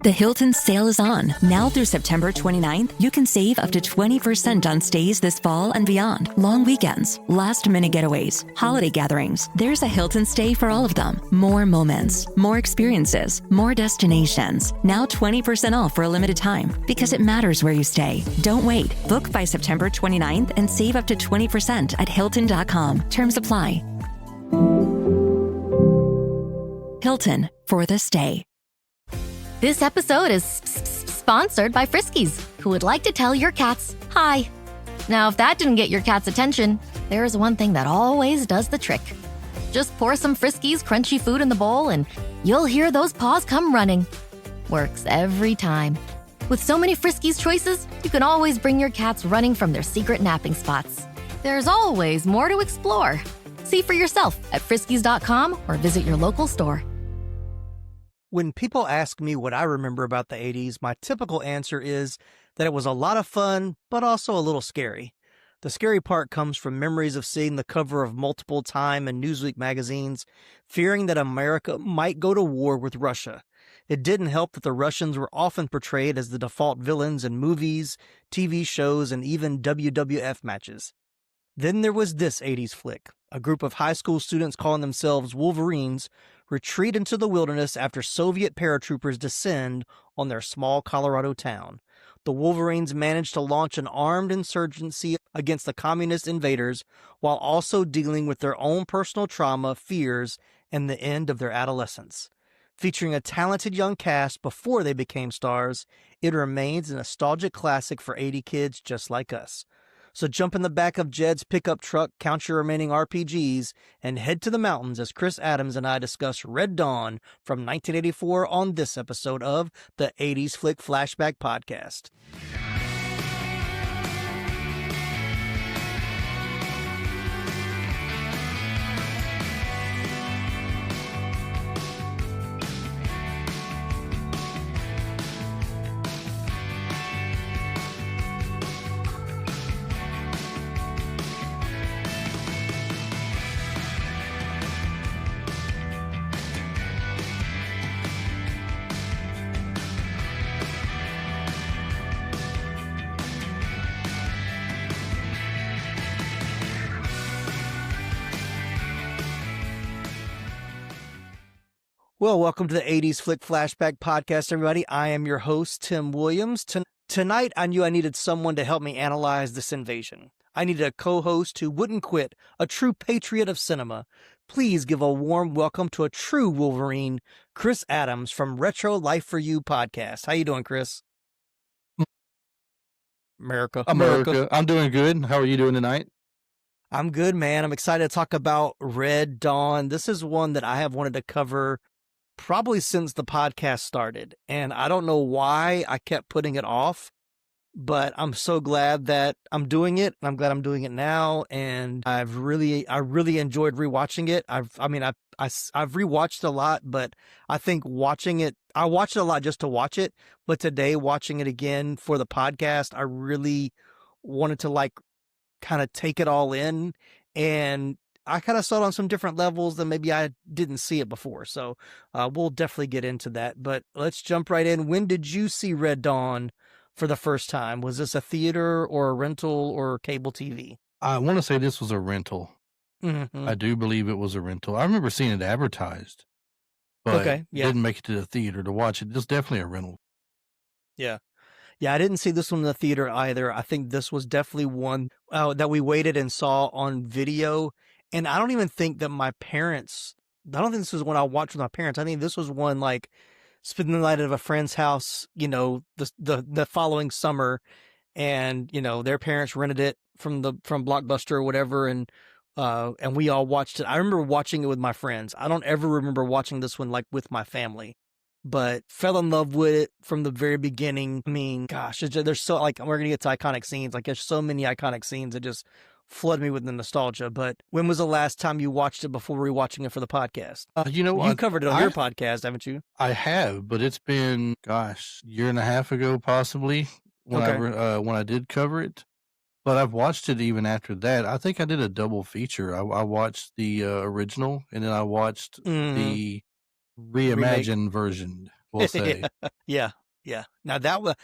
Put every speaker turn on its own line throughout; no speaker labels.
The Hilton sale is on. Now through September 29th, you can save up to 20% on stays this fall and beyond. Long weekends, last-minute getaways, holiday gatherings. There's a Hilton stay for all of them. More moments, more experiences, more destinations. Now 20% off for a limited time because it matters where you stay. Don't wait. Book by September 29th and save up to 20% at Hilton.com. Terms apply. Hilton for the stay.
This episode is sponsored by Friskies, who would like to tell your cats hi. Now, if that didn't get your cat's attention, there's one thing that always does the trick. Just pour some Friskies crunchy food in the bowl and you'll hear those paws come running. Works every time. With so many Friskies choices, you can always bring your cats running from their secret napping spots. There's always more to explore. See for yourself at Friskies.com or visit your local store.
When people ask me what I remember about the 80s, my typical answer is that it was a lot of fun, but also a little scary. The scary part comes from memories of seeing the cover of multiple Time and Newsweek magazines, fearing that America might go to war with Russia. It didn't help that the Russians were often portrayed as the default villains in movies, TV shows, and even WWF matches. Then there was this 80s flick. A group of high school students calling themselves Wolverines retreat into the wilderness after Soviet paratroopers descend on their small Colorado town. The Wolverines managed to launch an armed insurgency against the communist invaders while also dealing with their own personal trauma, fears, and the end of their adolescence. Featuring a talented young cast before they became stars, it remains a nostalgic classic for 80 kids just like us. So jump in the back of Jed's pickup truck, count your remaining RPGs, and head to the mountains as Chris Adams and I discuss Red Dawn from 1984 on this episode of the 80s Flick Flashback Podcast. Well, welcome to the 80s Flick Flashback Podcast, everybody. I am your host, Tim Williams. Tonight, I knew I needed someone to help me analyze this invasion. I needed a co-host who wouldn't quit, a true patriot of cinema. Please give a warm welcome to a true Wolverine, Chris Adams from Retro Life for You podcast. How you doing, Chris? America.
I'm doing good. How are you doing tonight?
I'm good, man. I'm excited to talk about Red Dawn. This is one that I have wanted to cover probably since the podcast started, and I don't know why I kept putting it off, but I'm so glad that I'm doing it, and I'm glad I'm doing it now, and I really enjoyed rewatching it. I've rewatched a lot, but I think watching it, I watched it a lot just to watch it, but today watching it again for the podcast, I really wanted to kind of take it all in, and I kind of saw it on some different levels than maybe I didn't see it before. So we'll definitely get into that. But let's jump right in. When did you see Red Dawn for the first time? Was this a theater or a rental or cable TV?
I want to say this was a rental.
Mm-hmm.
I do believe it was a rental. I remember seeing it advertised, but didn't make it to the theater to watch it. It was definitely a rental.
Yeah. Yeah, I didn't see this one in the theater either. I think this was definitely one that we waited and saw on video. And I don't even think that I don't think this was one I watched with my parents. I think this was one spending the night at a friend's house, the following summer, and their parents rented it from Blockbuster or whatever, and we all watched it. I remember watching it with my friends. I don't ever remember watching this one with my family, but fell in love with it from the very beginning. I mean, gosh, there's so we're gonna get to iconic scenes. There's so many iconic scenes that just flood me with the nostalgia. But when was the last time you watched it before rewatching it for the podcast? You covered it on your podcast, haven't you?
I have, but it's been, year and a half ago, possibly, when I did cover it. But I've watched it even after that. I think I did a double feature. I watched the original, and then I watched the reimagined version. we'll say.
Yeah, yeah. Now that was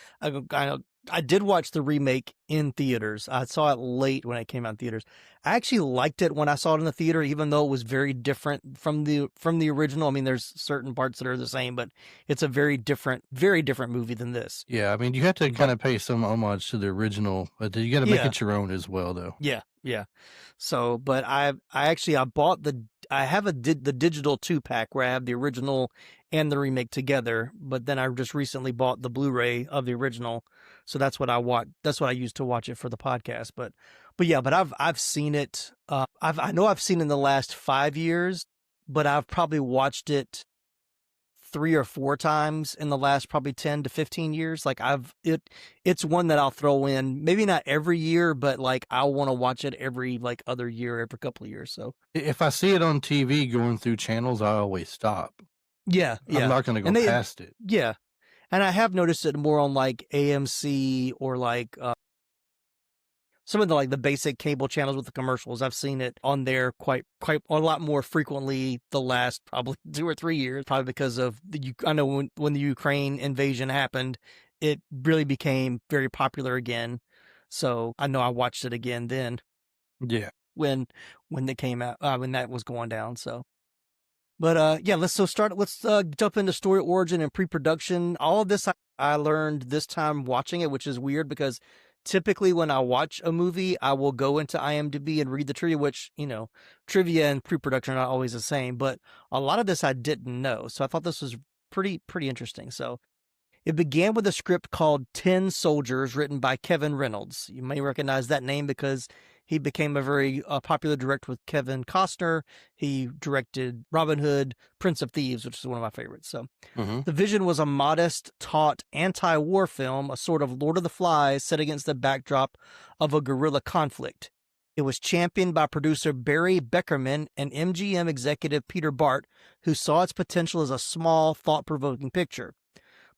I did watch the remake in theaters. I saw it late when it came out in theaters. I actually liked it when I saw it in the theater, even though it was very different from the original. I mean, there's certain parts that are the same, but it's a very different movie than this.
Yeah, I mean, you have to kind of pay some homage to the original, but you got to make it your own as well, though.
Yeah, yeah. So, but I bought the digital 2-pack where I have the original and the remake together, but then I just recently bought the Blu-ray of the original. So that's what I watch. That's what I used to watch it for the podcast. But I've seen it. I know I've seen it in the last 5 years, but I've probably watched it 3 or 4 times in the last probably 10 to 15 years. Like it's one that I'll throw in, maybe not every year, but like I want to watch it every like other year, every couple of years. So
if I see it on TV going through channels, I always stop.
Yeah.
I'm not going to go past it.
Yeah. And I have noticed it more on like AMC or like some of the like the basic cable channels with the commercials. I've seen it on there quite a lot more frequently the last probably 2 or 3 years, probably because of I know when the Ukraine invasion happened, it really became very popular again. So I know I watched it again then.
Yeah.
When it came out, when that was going down. So. But yeah, let's jump into story origin and pre-production. All of this I learned this time watching it, which is weird because typically when I watch a movie, I will go into IMDb and read the trivia, which, trivia and pre-production are not always the same, but a lot of this I didn't know. So I thought this was pretty interesting. So it began with a script called 10 Soldiers, written by Kevin Reynolds. You may recognize that name because he became a very popular director with Kevin Costner. He directed Robin Hood, Prince of Thieves, which is one of my favorites. So The vision was a modest, taut, anti-war film, a sort of Lord of the Flies set against the backdrop of a guerrilla conflict. It was championed by producer Barry Beckerman and MGM executive Peter Bart, who saw its potential as a small, thought-provoking picture.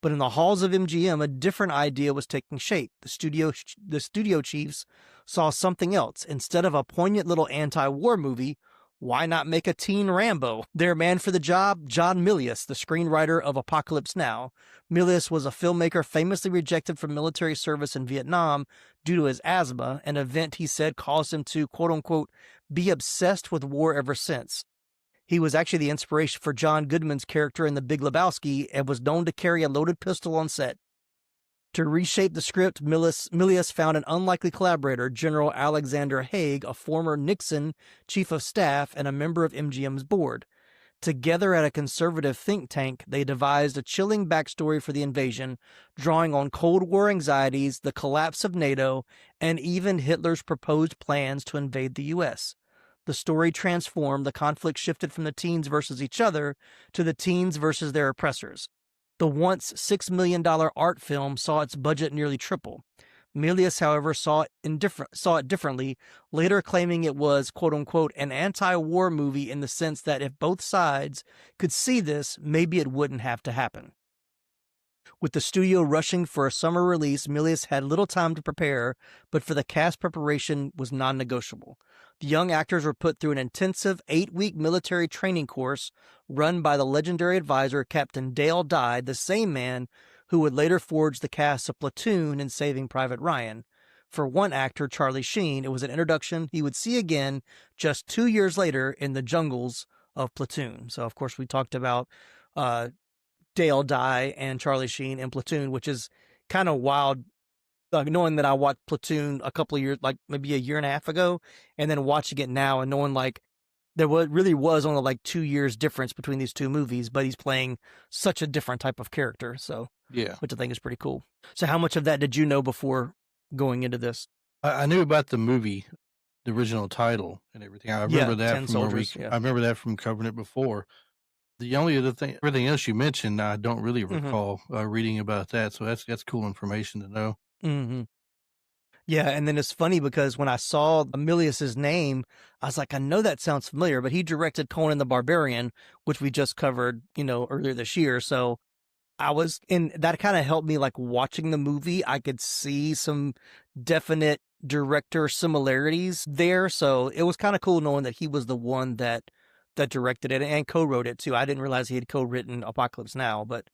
But in the halls of MGM, a different idea was taking shape. The studio chiefs saw something else. Instead of a poignant little anti-war movie, why not make a teen Rambo? Their man for the job, John Milius, the screenwriter of Apocalypse Now. Milius was a filmmaker famously rejected from military service in Vietnam due to his asthma, an event he said caused him to, quote-unquote, be obsessed with war ever since. He was actually the inspiration for John Goodman's character in The Big Lebowski and was known to carry a loaded pistol on set. To reshape the script, Milius found an unlikely collaborator, General Alexander Haig, a former Nixon chief of staff and a member of MGM's board. Together at a conservative think tank, they devised a chilling backstory for the invasion, drawing on Cold War anxieties, the collapse of NATO, and even Hitler's proposed plans to invade the U.S. The story transformed. The conflict shifted from the teens versus each other to the teens versus their oppressors. The once $6 million art film saw its budget nearly triple. Milius, however, saw it differently, later claiming it was, quote-unquote, an anti-war movie in the sense that if both sides could see this, maybe it wouldn't have to happen. With the studio rushing for a summer release, Milius had little time to prepare, but for the cast preparation was non-negotiable. The young actors were put through an intensive 8-week military training course run by the legendary advisor Captain Dale Dye, the same man who would later forge the cast of Platoon in Saving Private Ryan. For one actor, Charlie Sheen, it was an introduction he would see again just 2 years later in the jungles of Platoon. So, of course, we talked about Dale Dye and Charlie Sheen in Platoon, which is kind of wild, knowing that I watched Platoon a couple of years, like maybe a year and a half ago, and then watching it now and knowing like there really was only like 2 years difference between these two movies, but he's playing such a different type of character. So,
yeah,
which I think is pretty cool. So how much of that did you know before going into this?
I knew about the movie, the original title and everything. I remember that
10
from
Soldiers,
I remember that from covering it before. The only other thing, everything else you mentioned, I don't really recall reading about that. So that's cool information to know.
Mm-hmm. Yeah, and then it's funny because when I saw Milius's name, I was like, I know that sounds familiar, but he directed Conan the Barbarian, which we just covered, earlier this year. So that kind of helped me, like watching the movie. I could see some definite director similarities there. So it was kind of cool knowing that he was the one that directed it and co-wrote it too. I didn't realize he had co-written Apocalypse Now, but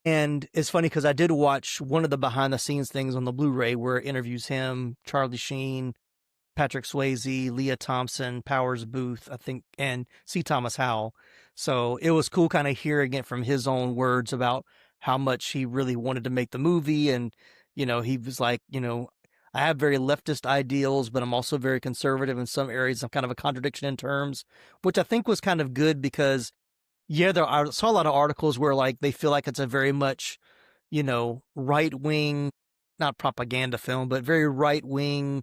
And it's funny because I did watch one of the behind the scenes things on the Blu-ray where it interviews him, Charlie Sheen, Patrick Swayze, Leah Thompson, Powers Booth, I think, and C. Thomas Howell. So it was cool kind of hearing it from his own words about how much he really wanted to make the movie. And, he was like, I have very leftist ideals, but I'm also very conservative in some areas. I'm kind of a contradiction in terms, which I think was kind of good because, I saw a lot of articles where like they feel like it's a very much, right wing, not propaganda film, but very right wing,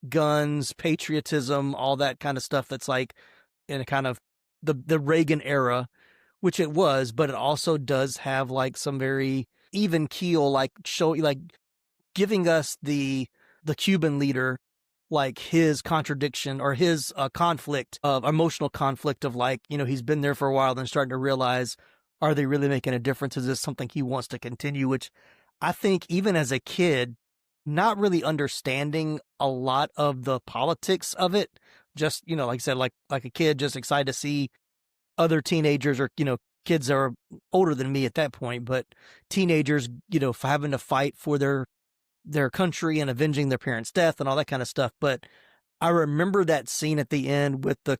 guns, patriotism, all that kind of stuff that's like in a kind of the Reagan era, which it was, but it also does have like some very even keel, like giving us the Cuban leader, like his contradiction or his conflict of emotional conflict of like, he's been there for a while, then starting to realize, are they really making a difference? Is this something he wants to continue? Which I think even as a kid, not really understanding a lot of the politics of it, just, like I said, like a kid, just excited to see other teenagers or, kids that are older than me at that point, but teenagers, having to fight for their country and avenging their parents' death and all that kind of stuff. But I remember that scene at the end with the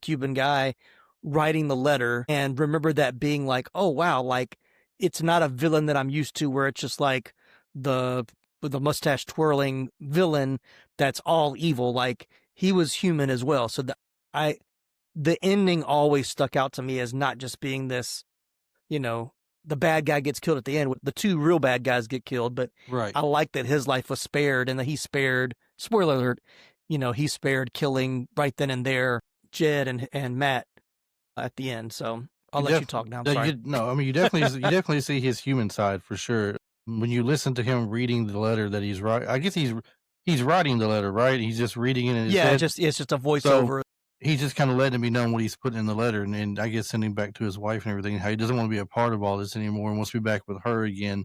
Cuban guy writing the letter, and remember that being like, oh wow, like it's not a villain that I'm used to where it's just like the mustache twirling villain that's all evil. Like he was human as well. So the ending always stuck out to me as not just being this, the bad guy gets killed at the end. The two real bad guys get killed, but
Right.
I like that his life was spared and that he spared, spoiler alert, he spared killing right then and there Jed and Matt at the end. So I'll let you talk now. I'm sorry.
You definitely see his human side for sure. When you listen to him reading the letter that he's writing, I guess he's writing the letter, right? He's just reading it in his head.
it's just a voiceover.
So he's just kind of letting me know what he's putting in the letter, and I guess sending back to his wife and everything, how he doesn't want to be a part of all this anymore and wants to be back with her again.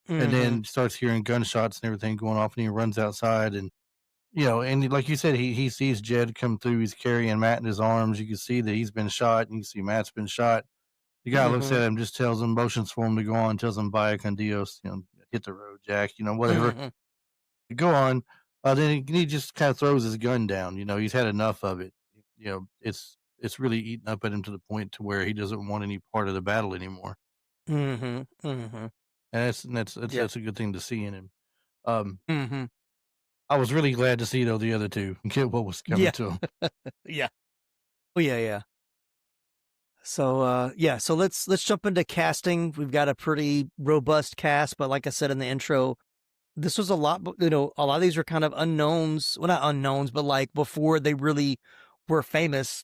Mm-hmm.
And then starts hearing gunshots and everything going off, and he runs outside, and and like you said, he sees Jed come through. He's carrying Matt in his arms. You can see that he's been shot, and you can see Matt's been shot. The guy looks at him, just tells him, motions for him to go on, tells him, "Vaya con Dios," hit the road, Jack, whatever.
Mm-hmm.
Go on. Then he just kind of throws his gun down. He's had enough of it. It's really eaten up at him to the point to where he doesn't want any part of the battle anymore.
Mm-hmm. Mm-hmm.
And that's a good thing to see in him.
Mm-hmm.
I was really glad to see though the other two get what was coming to them.
Yeah. Oh yeah. So so let's jump into casting. We've got a pretty robust cast, but like I said in the intro, this was a lot. A lot of these were kind of unknowns. Well, not unknowns, but like before they really were famous.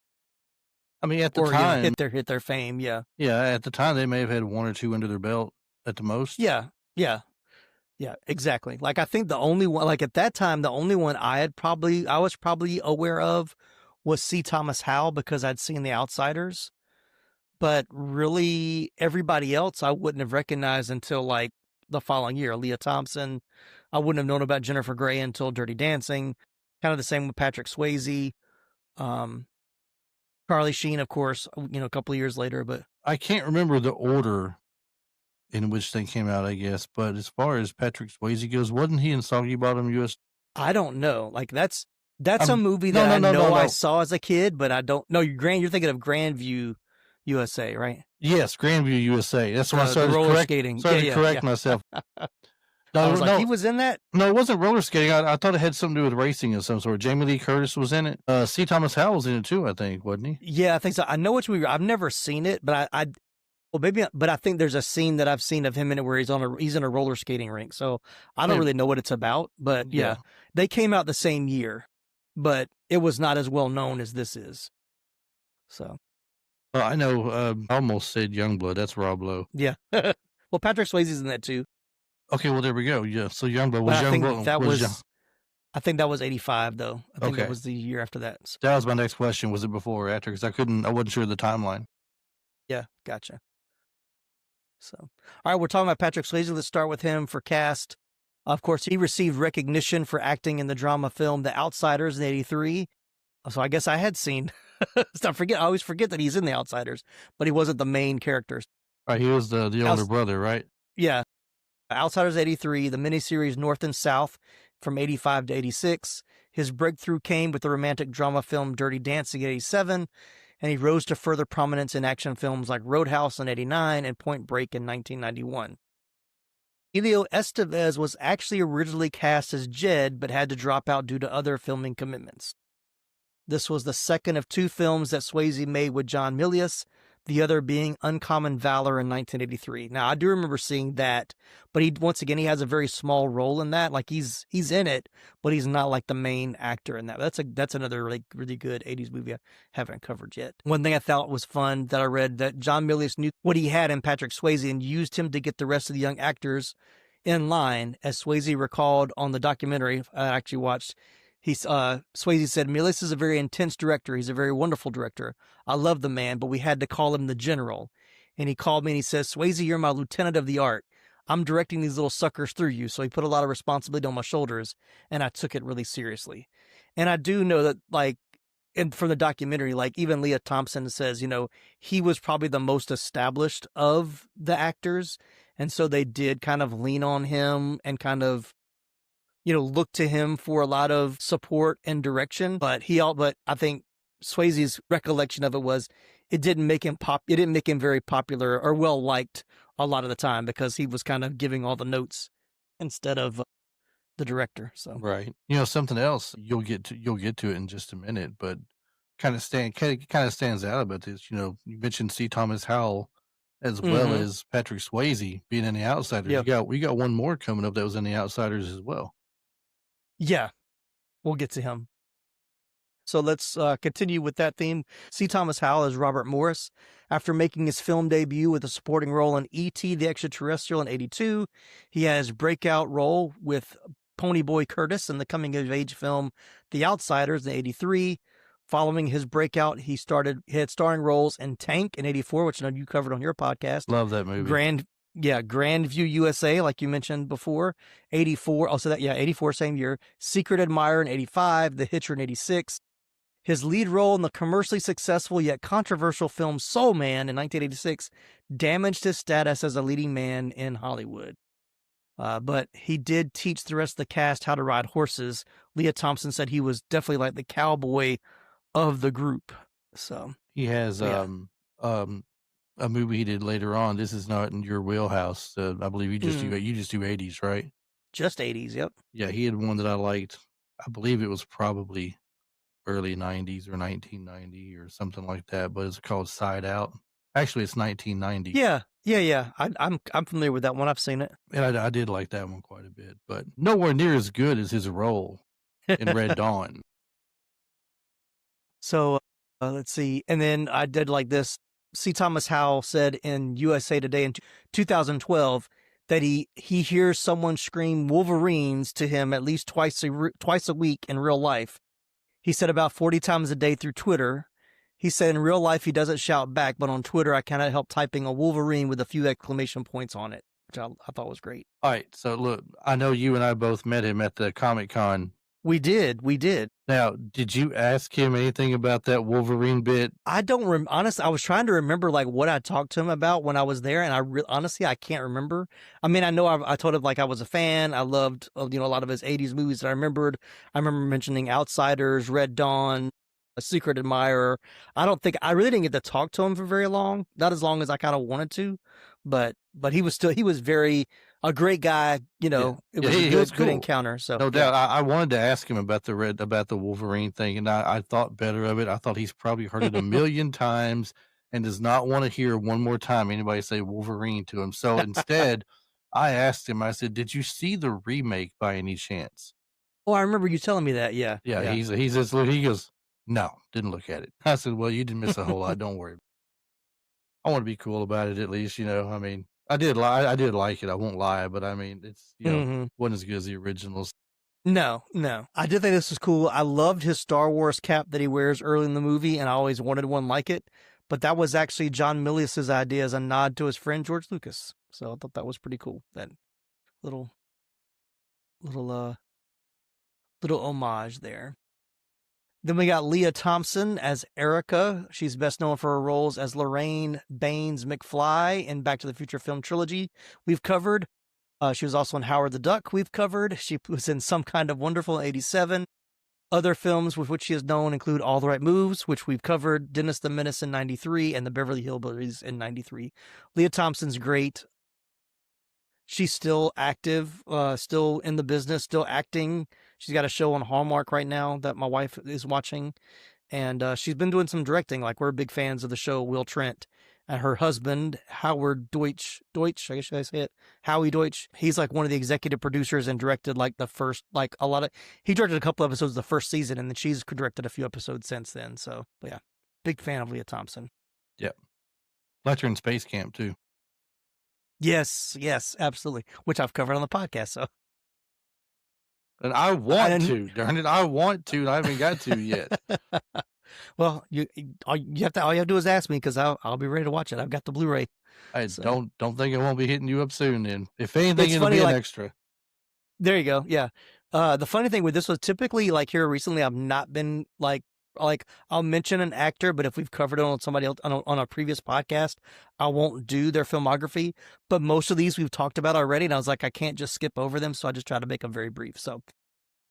I mean, at the time,
hit their fame. Yeah.
Yeah, at the time they may have had one or two under their belt at the most.
Yeah, exactly. Like I think the only one, like at that time, the only one I was probably aware of was C. Thomas Howell because I'd seen The Outsiders. But really, everybody else I wouldn't have recognized until like the following year. Leah Thompson, I wouldn't have known about Jennifer Grey until Dirty Dancing. Kind of the same with Patrick Swayze. Charlie Sheen, of course, a couple of years later. But
I can't remember the order in which they came out, I guess. But as far as Patrick Swayze goes, wasn't he in Soggy Bottom US?
I don't know. Like that's a movie that I saw as a kid, but I don't know. You're thinking of Grandview USA, right?
Yes, Grandview USA. That's when I started
skating.
Started to correct myself.
I was like, he was in that?
No, it wasn't roller skating. I thought it had something to do with racing of some sort. Jamie Lee Curtis was in it. C. Thomas Howell was in it too, I think, wasn't he?
Yeah, I think so. I know which movie. I've never seen it, but but I think there's a scene that I've seen of him in it where he's in a roller skating rink. So I don't really know what it's about, but yeah, they came out the same year, but it was not as well known as this is. So.
Well, I know. I almost said Youngblood. That's Rob Lowe.
Yeah. Well, Patrick Swayze's in that too.
Okay, well there we go. Yeah, so Youngblood
was
Youngblood.
I think that was 85 though. I think that was the year after that. So.
That was my next question. Was it before or after? Because I wasn't sure of the timeline.
Yeah, gotcha. So, all right, we're talking about Patrick Swayze. Let's start with him for cast. Of course, he received recognition for acting in the drama film The Outsiders in '83. So I guess I had seen. I always forget that he's in The Outsiders, but he wasn't the main character.
Right, he was the older
Outs-
brother, right?
yeah, Outsiders 83, the miniseries North and South from 85 to 86. His breakthrough came with the romantic drama film Dirty Dancing at 87, and he rose to further prominence in action films like Roadhouse in 89 and Point Break in 1991. Emilio Estevez was actually originally cast as Jed, but had to drop out due to other filming commitments. This was the second of two films that Swayze made with John Milius, the other being Uncommon Valor in 1983. Now, I do remember seeing that, but he has a very small role in that. Like he's in it, but he's not like the main actor in that. That's another really, really good 80s movie I haven't covered yet. One thing I thought was fun that I read, that John Milius knew what he had in Patrick Swayze and used him to get the rest of the young actors in line. As Swayze recalled on the documentary I actually watched, Swayze said, Milius is a very intense director. He's a very wonderful director. I love the man, but we had to call him the general. And he called me and he says, Swayze, you're my lieutenant of the art. I'm directing these little suckers through you. So he put a lot of responsibility on my shoulders, and I took it really seriously. And I do know that, like, and from the documentary, like even Leah Thompson says, he was probably the most established of the actors. And so they did kind of lean on him and kind of, look to him for a lot of support and direction. But I think Swayze's recollection of it was it didn't make him very popular or well liked a lot of the time, because he was kind of giving all the notes instead of the director. So
Right. Something else, you'll get to it in just a minute, but kind of stands out about this. You mentioned C. Thomas Howell as well as Patrick Swayze being in The Outsiders.
Yeah.
We got one more coming up that was in The Outsiders as well.
Yeah, we'll get to him. So let's continue with that theme. C. Thomas Howell as Robert Morris. After making his film debut with a supporting role in E.T. the Extraterrestrial in 82, he had his breakout role with Ponyboy Curtis in the coming-of-age film The Outsiders in 83. Following his breakout, he had starring roles in Tank in 84, which I know you covered on your podcast.
Love that movie.
Grandview USA, like you mentioned before. 84, 84, same year. Secret Admirer in 85, The Hitcher in 86. His lead role in the commercially successful yet controversial film Soul Man in 1986 damaged his status as a leading man in Hollywood. But he did teach the rest of the cast how to ride horses. Leah Thompson said he was definitely like the cowboy of the group. So
he has a movie he did later on. This is not in your wheelhouse. I believe you just do 80s, right?
Just 80s, yep.
Yeah, he had one that I liked. I believe it was probably early 90s or 1990 or something like that, but it's called Side Out. Actually, it's 1990.
Yeah. I'm familiar with that one. I've seen it.
And I did like that one quite a bit, but nowhere near as good as his role in Red Dawn.
So let's see. And then I did like this. C. Thomas Howell said in USA Today in 2012 that he hears someone scream Wolverines to him at least twice a week in real life. He said about 40 times a day through Twitter. He said in real life he doesn't shout back, but on Twitter I cannot help typing a Wolverine with a few exclamation points on it, which I thought was great.
All right, so look, I know you and I both met him at the Comic-Con.
We did.
Now, did you ask him anything about that Wolverine bit?
I don't honestly, I was trying to remember like what I talked to him about when I was there, and honestly I can't remember. I mean, I know I told him like I was a fan. I loved a lot of his 80s movies that I remembered. I remember mentioning Outsiders, Red Dawn, A Secret Admirer. I really didn't get to talk to him for very long. Not as long as I kind of wanted to, but he was very a great guy. It was a good cool encounter. So
no doubt, I wanted to ask him about the Wolverine thing, and I thought better of it. I thought he's probably heard it a million times and does not want to hear one more time anybody say Wolverine to him. So instead, I asked him. I said, "Did you see the remake by any chance?"
Oh, I remember you telling me that. Yeah.
He's just he goes, "No, didn't look at it." I said, "Well, you didn't miss a whole lot. Don't worry." I want to be cool about it at least. I mean. I did like it. I won't lie, but I mean, it's wasn't as good as the originals.
No. I did think this was cool. I loved his Star Wars cap that he wears early in the movie, and I always wanted one like it. But that was actually John Milius's idea as a nod to his friend George Lucas. So I thought that was pretty cool. That little homage there. Then we got Leah Thompson as Erica. She's best known for her roles as Lorraine Baines McFly in Back to the Future film trilogy we've covered. She was also in Howard the Duck we've covered. She was in Some Kind of Wonderful in 87. Other films with which she is known include All the Right Moves, which we've covered, Dennis the Menace in 93, and The Beverly Hillbillies in 93. Leah Thompson's great. She's still active, still in the business, still acting. She's got a show on Hallmark right now that my wife is watching. And she's been doing some directing. Like, we're big fans of the show Will Trent. And her husband, Howard Deutsch, I guess should I say it? Howie Deutsch. He's like one of the executive producers and directed like the first, like he directed a couple episodes of the first season, and then she's directed a few episodes since then. So, but yeah, big fan of Leah Thompson.
Yep. Liked her in Space Camp too.
Yes, absolutely. Which I've covered on the podcast. So,
and I want to, darn it, I want to. And I haven't got to yet.
Well, all you have to do is ask me, because I'll be ready to watch it. I've got the Blu-ray.
I don't think I won't be hitting you up soon. Then, if anything, it'll be an extra. There you
go. Yeah. The funny thing with this was typically, like, here recently, I've not been like I'll mention an actor, but if we've covered it on somebody else on a previous podcast, I won't do their filmography. But most of these we've talked about already, and I was like, I can't just skip over them, so I just try to make them very brief. So,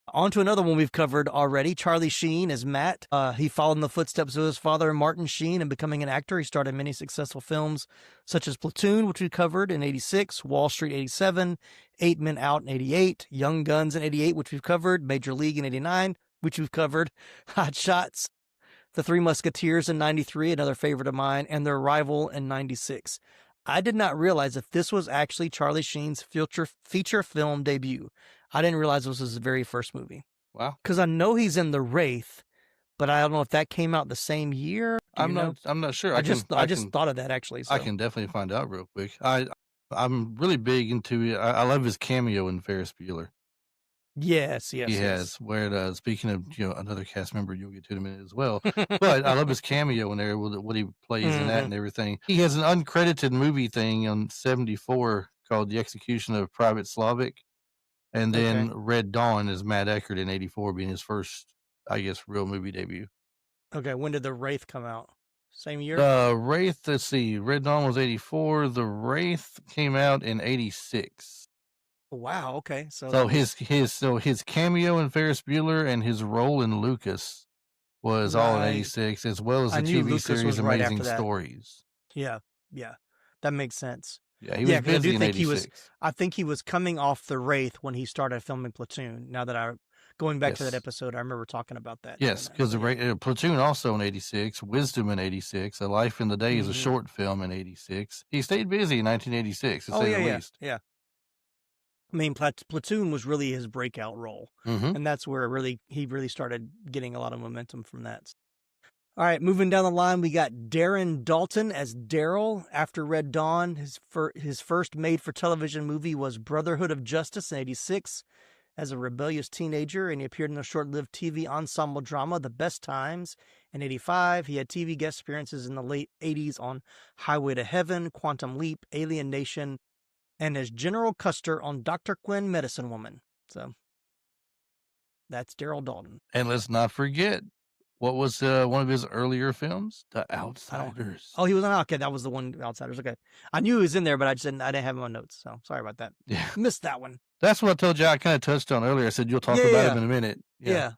on to another one we've covered already. Charlie Sheen is Matt. He followed in the footsteps of his father, Martin Sheen, in becoming an actor. He starred in many successful films, such as Platoon, which we covered in 86, Wall Street 87, 8 Men Out in 88, Young Guns in 88, which we've covered, Major League in 89, which we've covered, Hot Shots, The Three Musketeers in 93, another favorite of mine, and Their Arrival in 96. I did not realize that this was actually Charlie Sheen's feature film debut. I didn't realize this was his very first movie.
Wow.
Because I know he's in The Wraith, but I don't know if that came out the same year.
I'm not sure.
I just thought of that, actually. So.
I can definitely find out real quick. I'm really big into it. I love his cameo in Ferris Bueller.
Yes.
He has. Where speaking of another cast member, you'll get to in a minute as well. But I love his cameo in there with what he plays in that and everything. He has an uncredited movie thing on 74 called The Execution of Private Slavic, and then Red Dawn is Matt Eckert in 84 being his first, I guess, real movie debut.
Okay, when did The Wraith come out? Same year?
The Wraith. Let's see. Red Dawn was 84. The Wraith came out in 86.
Wow. Okay.
So his cameo in Ferris Bueller and his role in Lucas was all in 86, as well as the TV series Amazing Stories.
Yeah. That makes sense.
Yeah, he was busy in 86.
I think he was coming off The Wraith when he started filming Platoon. Now that going back to that episode, I remember talking about that.
Yes, because Platoon also in 86, Wisdom in 86, A Life in the Day is a short film in 86. He stayed busy in 1986, to say the least.
Yeah. I mean, Platoon was really his breakout role, and that's where he really started getting a lot of momentum from that. All right, moving down the line, we got Darren Dalton as Daryl after Red Dawn. His first made-for-television movie was Brotherhood of Justice in 86 as a rebellious teenager, and he appeared in the short-lived TV ensemble drama The Best Times in 85. He had TV guest appearances in the late 80s on Highway to Heaven, Quantum Leap, Alien Nation, and as General Custer on Dr. Quinn, Medicine Woman. So that's Daryl Dalton.
And let's not forget, what was one of his earlier films? The Outsiders.
Oh, he was on. Okay, that was the one, Outsiders. Okay, I knew he was in there, but I didn't have him on notes. So sorry about that.
Yeah,
missed that one.
That's what I told you. I kind of touched on earlier. I said you'll talk about him in a minute.
Yeah.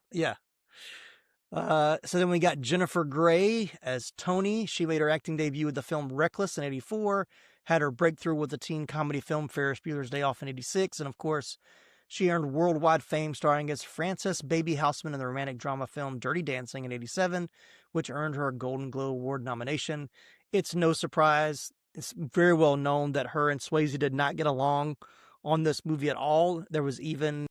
So then we got Jennifer Grey as Tony. She made her acting debut with the film Reckless in 84. Had her breakthrough with the teen comedy film Ferris Bueller's Day Off in 86. And of course, she earned worldwide fame starring as Frances Baby Houseman in the romantic drama film Dirty Dancing in 87, which earned her a Golden Globe Award nomination. It's no surprise. It's very well known that her and Swayze did not get along on this movie at all. There was even,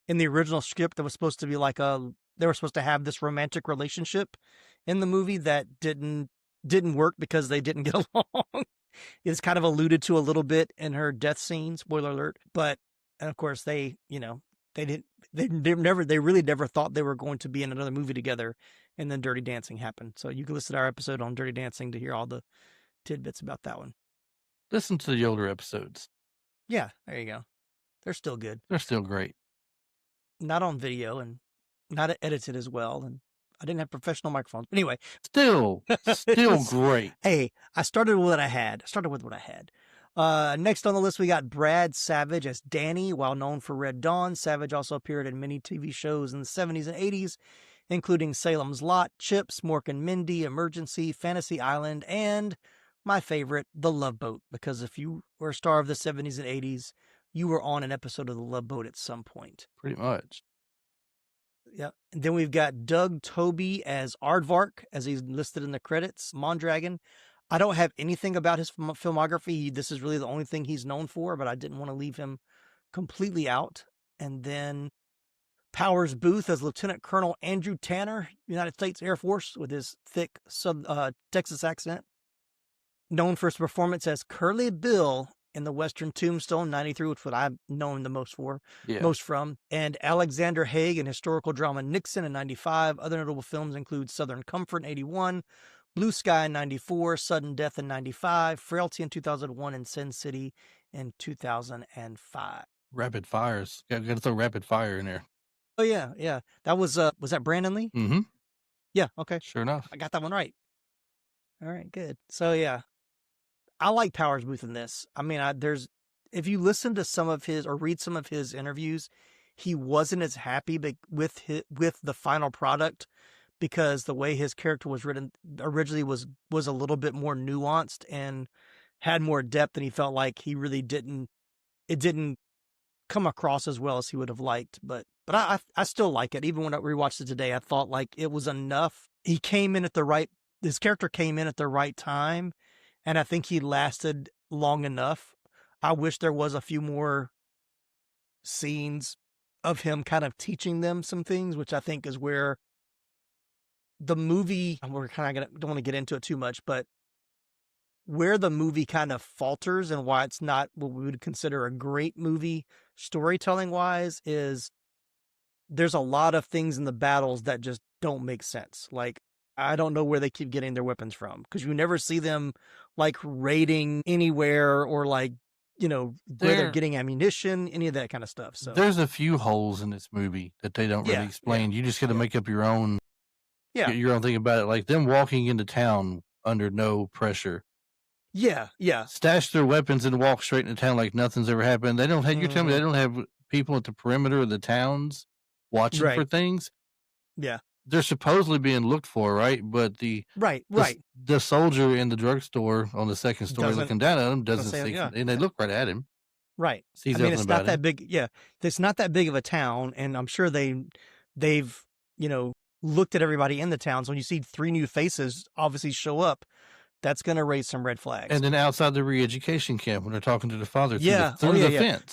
in the original script, there was supposed to be they were supposed to have this romantic relationship in the movie that didn't work because they didn't get along. It's kind of alluded to a little bit in her death scene, spoiler alert. But of course they really never thought they were going to be in another movie together, and then Dirty Dancing happened. So you can listen to our episode on Dirty Dancing to hear all the tidbits about that one.
Listen to the older episodes.
Yeah, there you go. They're still good.
They're still great.
Not on video and not edited as well. And I didn't have professional microphones. Anyway,
Still great.
Hey, I started with what I had. Next on the list, we got Brad Savage as Danny. While known for Red Dawn, Savage also appeared in many TV shows in the 70s and 80s, including Salem's Lot, Chips, Mork and Mindy, Emergency, Fantasy Island, and my favorite, The Love Boat. Because if you were a star of the 70s and 80s, you were on an episode of The Love Boat at some point.
Pretty much.
Yeah. And then we've got Doug Toby as Aardvark, as he's listed in the credits. Mondragon. I don't have anything about his filmography. This is really the only thing he's known for, but I didn't want to leave him completely out. And then Powers Booth as Lieutenant Colonel Andrew Tanner, United States Air Force, with his thick Texas accent. Known for his performance as Curly Bill in the Western Tombstone 93, which is what I've known the most from. And Alexander Haig in historical drama Nixon in 95. Other notable films include Southern Comfort in 81, Blue Sky in 94, Sudden Death in 95, Frailty in 2001, and Sin City in 2005.
Rapid Fires. Got to throw Rapid Fire in there.
Oh, yeah. That was that Brandon Lee?
Mm-hmm.
Yeah, okay.
Sure enough.
I got that one right. All right, good. So, yeah. I like Powers Booth in this. I mean, if you listen to some of his or read some of his interviews, he wasn't as happy with the final product because the way his character was written originally was a little bit more nuanced and had more depth, and he felt like he really didn't come across as well as he would have liked. But I still like it. Even when I rewatched it today, I thought like it was enough. His character came in at the right time. And I think he lasted long enough. I wish there was a few more scenes of him kind of teaching them some things, which I think is where the movie, we're kind of don't want to get into it too much, but where the movie kind of falters and why it's not what we would consider a great movie storytelling wise is there's a lot of things in the battles that just don't make sense. Like, I don't know where they keep getting their weapons from because you never see them like raiding anywhere or like, where they're getting ammunition, any of that kind of stuff. So
there's a few holes in this movie that they don't really explain. You just got to make up your own, your own thing about it. Like them walking into town under no pressure.
Yeah.
Stash their weapons and walk straight into town like nothing's ever happened. They don't have, you're telling me they don't have people at the perimeter of the towns watching for things?
Yeah.
They're supposedly being looked for, right? But the soldier in the drugstore on the second story looking down at him doesn't see, and they look right at him.
Right. I mean, it's not that big. Yeah, it's not that big of a town, and I'm sure they've looked at everybody in the town. So when you see 3 new faces obviously show up, that's going to raise some red flags.
And then outside the re-education camp, when they're talking to the father through the fence.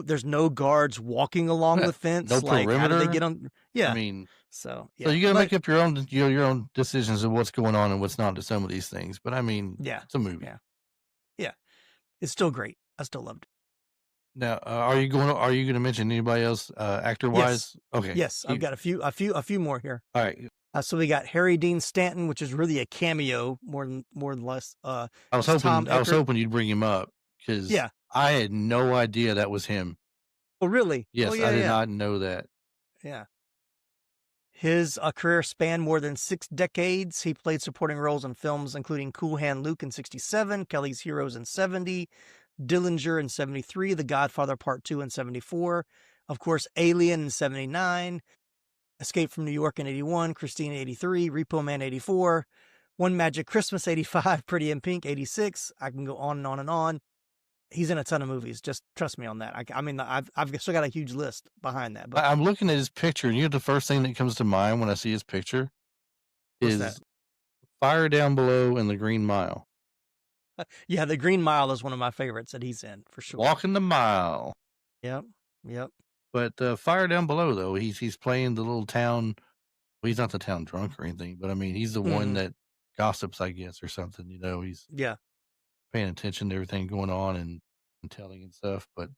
There's no guards walking along the fence.
No perimeter.
How do they get on? Yeah.
I mean,
so
you got to make up your own decisions of what's going on and what's not to some of these things. But I mean, it's a movie.
Yeah. It's still great. I still loved it.
Now, are you going to mention anybody else actor wise?
Yes.
Okay.
Yes, I've got a few more here.
All right.
So we got Harry Dean Stanton, which is really a cameo more than less.
I was hoping you'd bring him up because I had no idea that was him.
Oh, really?
Yes, I did not know that.
Yeah. His career spanned more than 6 decades. He played supporting roles in films including Cool Hand Luke in 1967, Kelly's Heroes in 1970, Dillinger in 1973, The Godfather Part 2 in 1974, of course, Alien in 1979. Escape from New York in 81, Christine 83, Repo Man 84, One Magic Christmas 85, Pretty in Pink 86. I can go on and on and on. He's in a ton of movies. Just trust me on that. I've still got a huge list behind that. But
I'm looking at his picture, and the first thing that comes to mind when I see his picture is Fire Down Below and The Green Mile.
Yeah, The Green Mile is one of my favorites that he's in for sure.
Walking the Mile.
Yep.
But Fire Down Below, though, he's playing the little town. Well, he's not the town drunk or anything, but I mean, he's the one that gossips, I guess, or something. He's paying attention to everything going on and telling and stuff. But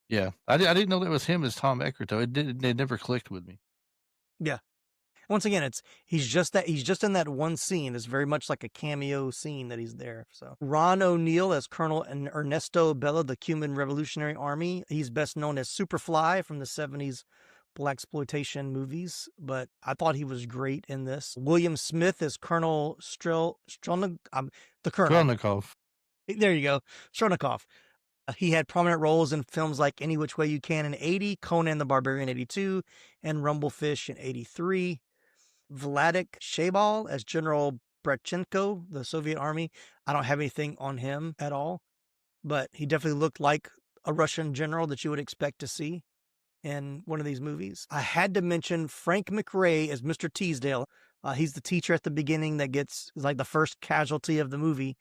yeah, I didn't know that was him as Tom Eckert, though. It never clicked with me.
Yeah. Once again, he's just in that one scene. It's very much like a cameo scene that he's there. So Ron O'Neal as Colonel Ernesto Bella, the Cuban Revolutionary Army. He's best known as Superfly from the 70s blaxploitation movies, but I thought he was great in this. William Smith is Colonel the Colonel.
Krolnikov.
There you go, Stronnikov. He had prominent roles in films like Any Which Way You Can in 80, Conan the Barbarian 82, and Rumblefish in 83. Vladik Shaybal as General Bratchenko, the Soviet army. I don't have anything on him at all, but he definitely looked like a Russian general that you would expect to see in one of these movies. I had to mention Frank McRae as Mr. Teasdale. He's the teacher at the beginning that gets like the first casualty of the movie.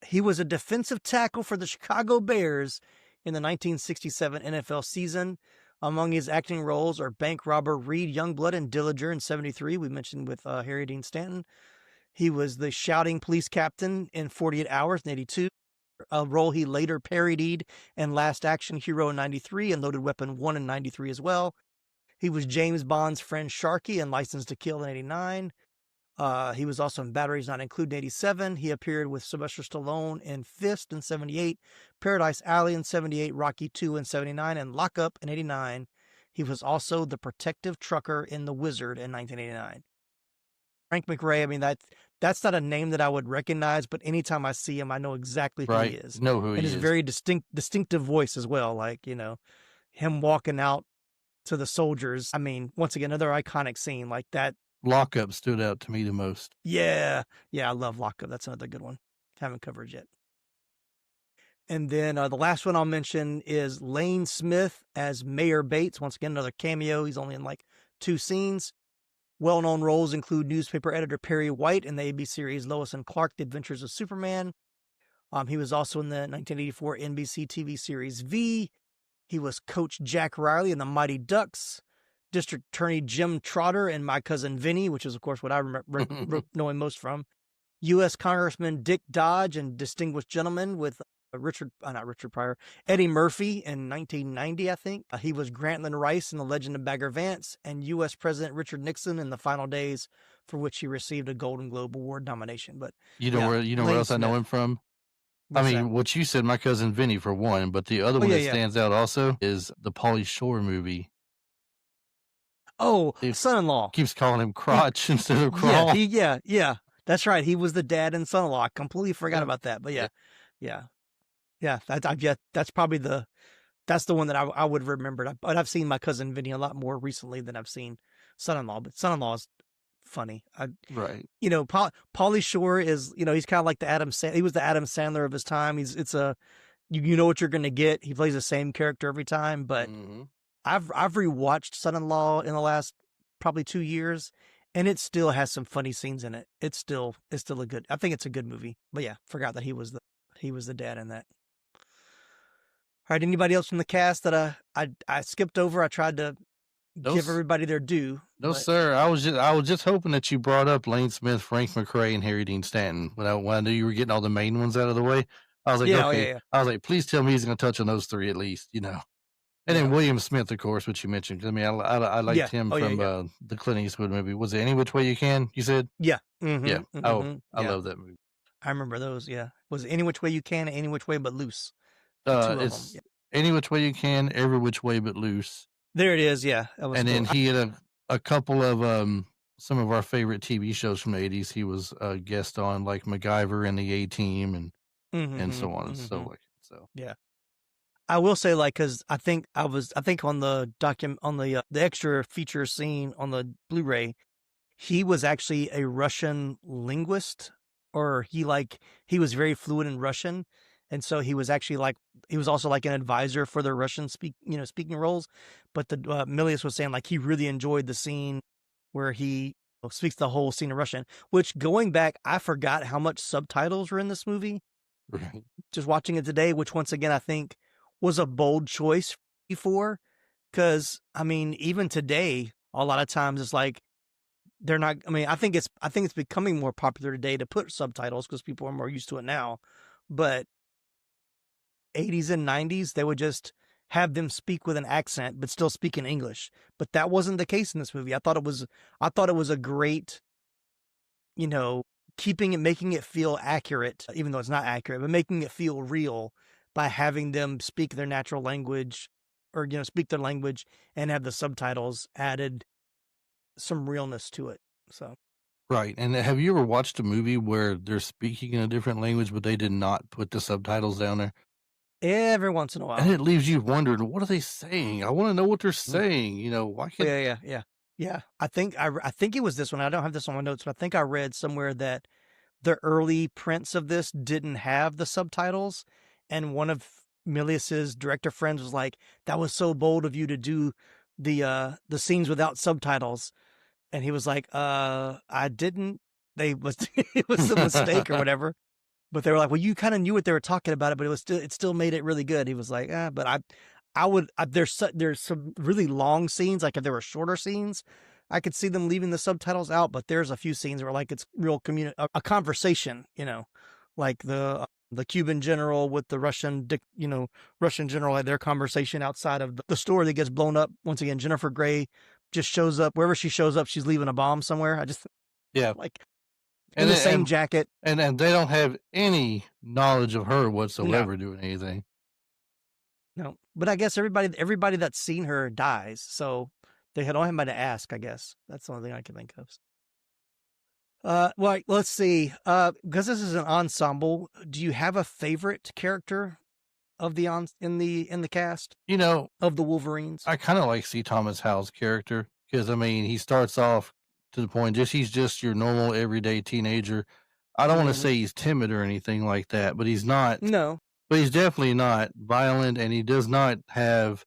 He was a defensive tackle for the Chicago Bears in the 1967 NFL season. Among his acting roles are bank robber Reed Youngblood in Dillinger in 73, we mentioned with Harry Dean Stanton. He was the shouting police captain in 48 Hours in 82, a role he later parodied in Last Action Hero in 93 and Loaded Weapon 1 in 93 as well. He was James Bond's friend Sharky in License to Kill in 89. He was also in Batteries Not Included in 87. He appeared with Sylvester Stallone in Fist in 78, Paradise Alley in 78, Rocky II in 79, and Lock Up in 89. He was also the protective trucker in The Wizard in 1989. Frank McRae, I mean, that's not a name that I would recognize, but anytime I see him, I know exactly who he is.
Know who he is.
And his very distinctive voice as well, like, you know, him walking out to the soldiers. I mean, once again, another iconic scene like that.
Lockup stood out to me the most.
Yeah, I love Lockup. That's another good one. Haven't covered yet. And then the last one I'll mention is Lane Smith as Mayor Bates. Once again, another cameo. He's only in like 2 scenes. Well-known roles include newspaper editor Perry White in the ABC series Lois and Clark: The Adventures of Superman. He was also in the 1984 NBC TV series V. He was Coach Jack Riley in The Mighty Ducks. District Attorney Jim Trotter in My Cousin Vinny, which is, of course, what I know him most from. U.S. Congressman Dick Dodge and Distinguished Gentleman with Eddie Murphy in 1990, I think. He was Grantland Rice in The Legend of Bagger Vance, and U.S. President Richard Nixon in The Final Days, for which he received a Golden Globe Award nomination. But
where else I know him from? What you said, My Cousin Vinny, for one, but the other one that stands out also is the Pauly Shore movie.
Oh, Son-in-Law.
Keeps calling him Crotch instead of Crawl.
Yeah. That's right. He was the dad in Son-in-Law. I completely forgot about that. But yeah. That's probably that's the one that I would remember. But I've seen My Cousin Vinny a lot more recently than I've seen Son-in-Law. But Son-in-Law is funny.
Right.
You know, Pauly Shore is, you know, he's kind of like he was the Adam Sandler of his time. You know what you're going to get. He plays the same character every time, but I've rewatched Son-in-Law in the last probably 2 years, and it still has some funny scenes in it. It's still a good. I think it's a good movie. But yeah, forgot that he was the dad in that. All right, anybody else from the cast that I skipped over? I tried to give everybody their due.
No, sir. I was just hoping that you brought up Lane Smith, Frank McRae, and Harry Dean Stanton. When I knew you were getting all the main ones out of the way, I was like, okay. I was like, please tell me he's going to touch on those 3 at least, you know. And then William Smith, of course, which you mentioned. I mean, I liked him from the Clint Eastwood movie. Was it Any Which Way You Can, you said?
Yeah.
I love that movie.
I remember those, yeah. Was it Any Which Way You Can and Any Which Way But Loose?
It's Any Which Way You Can, Every Which Way But Loose.
There it is, yeah. That was
and then he had a couple of some of our favorite TV shows from the 80s. He was a guest on, like MacGyver and the A-Team and so on and so like. So
yeah. I will say, like, because I think on the extra feature scene on the Blu-ray, he was actually a Russian linguist, or he was very fluent in Russian, and so he was actually he was also like an advisor for the Russian speaking roles. But the Milius was saying like he really enjoyed the scene where he speaks the whole scene in Russian. Which, going back, I forgot how much subtitles were in this movie.
Right.
Just watching it today, which once again I think was a bold choice before, because I mean, even today, a lot of times it's like they're not. I mean, I think it's becoming more popular today to put subtitles because people are more used to it now. But 80s and 90s, they would just have them speak with an accent, but still speak in English. But that wasn't the case in this movie. I thought it was a great, you know, making it feel accurate, even though it's not accurate, but making it feel real by having them speak their natural language or, speak their language and have the subtitles added some realness to it. So.
Right. And have you ever watched a movie where they're speaking in a different language, but they did not put the subtitles down there?
Every once in a while.
And it leaves you wondering, what are they saying? I want to know what they're saying. Why can't...
Yeah. I think it was this one. I don't have this on my notes, but I think I read somewhere that the early prints of this didn't have the subtitles, and one of Milius's director friends was like, "That was so bold of you to do the scenes without subtitles," and he was like, "I didn't. It was a mistake or whatever." But they were like, "Well, you kind of knew what they were talking about, but it still made it really good." He was like, but there's some really long scenes. Like if there were shorter scenes, I could see them leaving the subtitles out, but there's a few scenes where like it's real a conversation, like the Cuban general with the Russian general, had their conversation outside of the store that gets blown up. Once again, Jennifer Grey just shows up wherever she shows up. She's leaving a bomb somewhere. I just like in the same jacket,
and they don't have any knowledge of her whatsoever doing anything.
No, but I guess everybody that's seen her dies, so they don't have anybody to ask. I guess that's the only thing I can think of. Well, let's see. Because this is an ensemble, do you have a favorite character of in the cast? Of the Wolverines,
I kind of like C. Thomas Howell's character because he starts off to the point he's just your normal everyday teenager. I don't want to say he's timid or anything like that, but he's not.
No. But
he's definitely not violent, and he does not have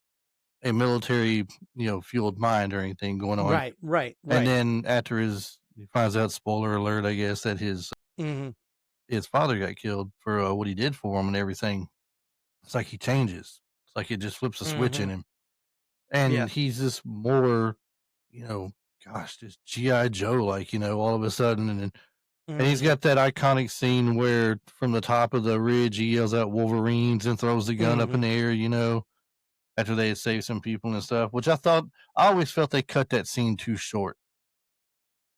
a military, fueled mind or anything going on.
Right.
And then after he finds out, spoiler alert, I guess, that his father got killed for what he did for him and everything. It's like he changes. It's like it just flips a switch in him. And he's just more, just G.I. Joe, all of a sudden. And he's got that iconic scene where from the top of the ridge, he yells out Wolverines and throws the gun up in the air, after they had saved some people and stuff, which I always felt they cut that scene too short.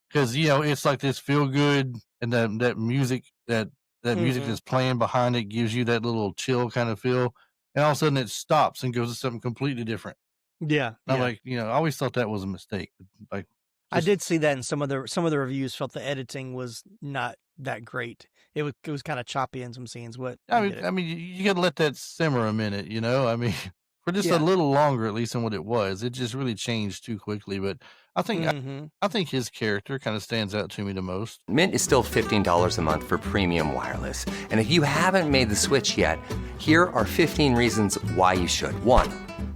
Because, it's like this feel good, and that music, that music that's playing behind it gives you that little chill kind of feel. And all of a sudden it stops and goes to something completely different.
Yeah.
I'm like, I always thought that was a mistake. Like,
I did see that in some of the reviews felt the editing was not that great. It was kind of choppy in some scenes. You
got to let that simmer a minute, for just a little longer, at least than what it was. It just really changed too quickly. But I think I think his character kind of stands out to me the most.
Mint is still $15 a month for premium wireless, and if you haven't made the switch yet, here are 15 reasons why you should. 1,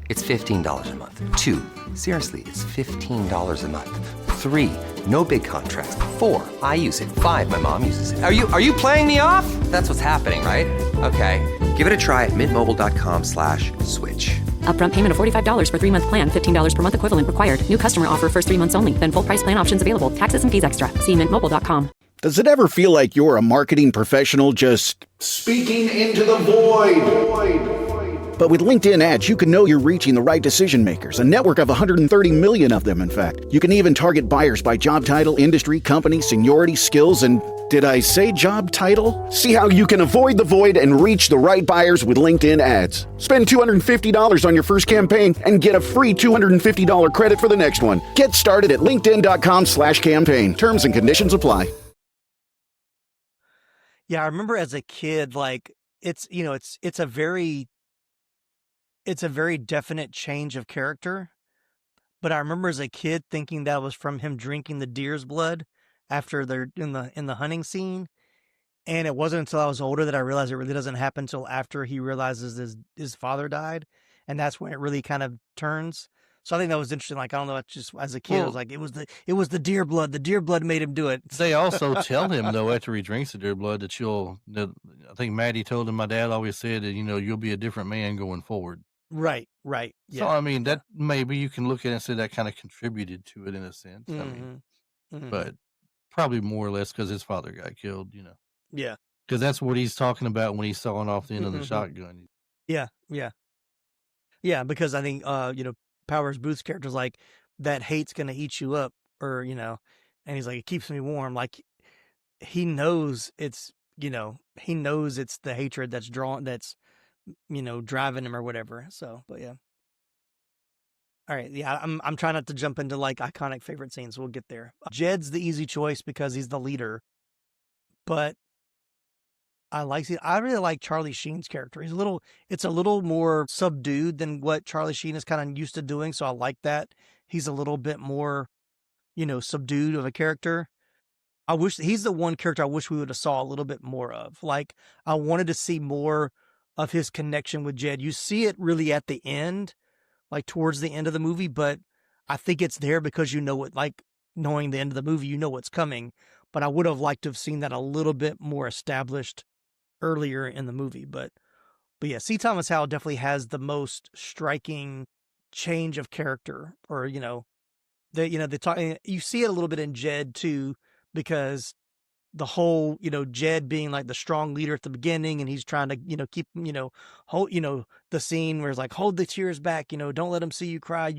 it's $15 a month. 2, seriously, it's $15 a month. 3, no big contracts. 4, I use it. 5, my mom uses it. Are you playing me off? That's what's happening, right? Okay, give it a try at mintmobile.com/switch.
Upfront payment of $45 for 3-month plan, $15 per month equivalent required. New customer offer first 3 months only. Then full price plan options available. Taxes and fees extra. See mintmobile.com.
Does it ever feel like you're a marketing professional just speaking into the void? But with LinkedIn ads, you can know you're reaching the right decision makers, a network of 130 million of them, in fact. You can even target buyers by job title, industry, company, seniority, skills, and did I say job title? See how you can avoid the void and reach the right buyers with LinkedIn ads. Spend $250 on your first campaign and get a free $250 credit for the next one. Get started at linkedin.com/campaign. Terms and conditions apply.
Yeah, I remember as a kid, like it's a very definite change of character. But I remember as a kid thinking that was from him drinking the deer's blood after they're in the hunting scene. And it wasn't until I was older that I realized it really doesn't happen until after he realizes his father died. And that's when it really kind of turns. So I think that was interesting. Like, I don't know, it's just as a kid, it was like, it was the deer blood. The deer blood made him do it.
They also tell him, though, after he drinks the deer blood, that I think Maddie told him, my dad always said that, you'll be a different man going forward.
Right. Yeah.
So, that maybe you can look at it and say that kind of contributed to it in a sense. But probably more or less because his father got killed,
Yeah.
Because that's what he's talking about when he's sawing off the end of the shotgun.
Yeah. Yeah, because I think, Powers Booth's character's like, that hate's going to eat you up, or, and he's like, it keeps me warm. Like, he knows it's the hatred that's driving him or whatever. So, but yeah. All right, yeah, I'm trying not to jump into like iconic favorite scenes. We'll get there. Jed's the easy choice because he's the leader, but I really like Charlie Sheen's character. It's a little more subdued than what Charlie Sheen is kind of used to doing, so I like that. He's a little bit more, subdued of a character. I wish he's the one character I wish we would have saw a little bit more of. Like I wanted to see more of his connection with Jed. You see it really at the end, like towards the end of the movie, but I think it's there because like knowing the end of the movie, you know what's coming. But I would have liked to have seen that a little bit more established earlier in the movie. But yeah, C. Thomas Howell definitely has the most striking change of character, or you see it a little bit in Jed too, because the whole, Jed being like the strong leader at the beginning, and he's trying to, keep, hold, the scene where it's like, hold the tears back, don't let him see you cry,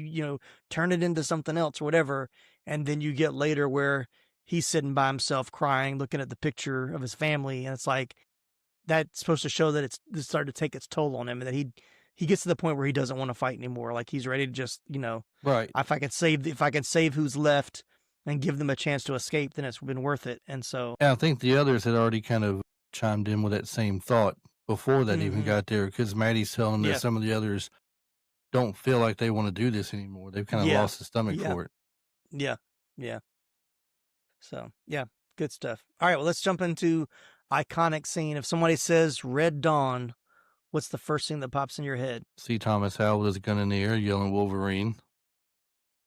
turn it into something else or whatever. And then you get later where he's sitting by himself crying, looking at the picture of his family. And it's like, that's supposed to show that it's started to take its toll on him, and that he gets to the point where he doesn't want to fight anymore. Like he's ready to just,
Right.
if I can save who's left and give them a chance to escape, then it's been worth it. And so,
Yeah, I think the others had already kind of chimed in with that same thought before that even got there, because Maddie's telling that some of the others don't feel like they want to do this anymore. They've kind of lost the stomach for it.
Yeah. So, yeah, good stuff. All right, well, let's jump into iconic scene. If somebody says Red Dawn, what's the first thing that pops in your head?
C. Thomas Howell with his gun in the air yelling Wolverine.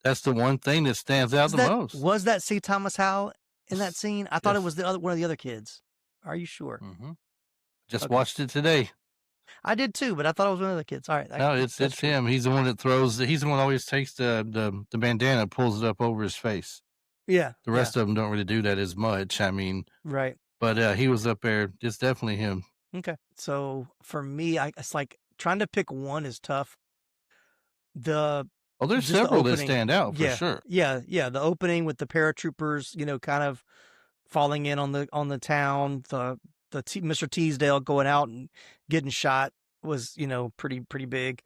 That's the one thing that stands out the most.
Was that C. Thomas Howell in that scene? I thought it was one of the other kids. Are you sure?
Mm-hmm. Just watched it today.
I did too, but I thought it was one of the kids. All right.
No, it's him. He's the one that he's the one that always takes the bandana, pulls it up over his face.
Yeah.
The rest of them don't really do that as much. I mean,
right.
But he was up there. It's definitely him.
Okay. So for me, it's like trying to pick one is tough.
There's several that stand out for sure.
Yeah. The opening with the paratroopers, kind of falling in on the town. The Mr. Teasdale going out and getting shot was, pretty big.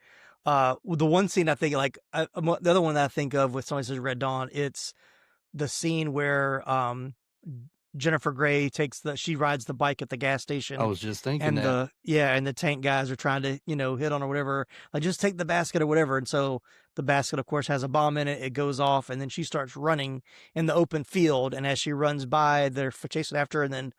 The one scene I think the other one that I think of with somebody says Red Dawn, it's the scene where Jennifer Grey she rides the bike at the gas station.
I was just thinking
and the tank guys are trying to, hit on or whatever. Like, just take the basket or whatever. And so the basket, of course, has a bomb in it. It goes off, and then she starts running in the open field. And as she runs by, they're chasing after her, and then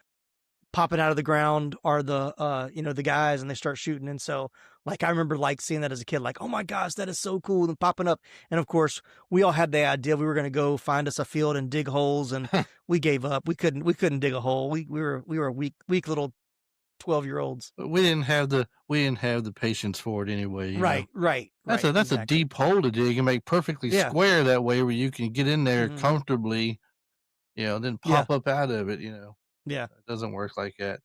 popping out of the ground are the the guys, and they start shooting. And so, like, I remember seeing that as a kid, like, oh my gosh, that is so cool, and popping up. And of course, we all had the idea we were going to go find us a field and dig holes, and we gave up. We couldn't dig a hole. We were weak little 12-year-olds.
But we didn't have the patience for it anyway.
Right.
That's a deep hole to dig and make perfectly square that way, where you can get in there comfortably, then pop up out of it.
Yeah,
it doesn't work like that.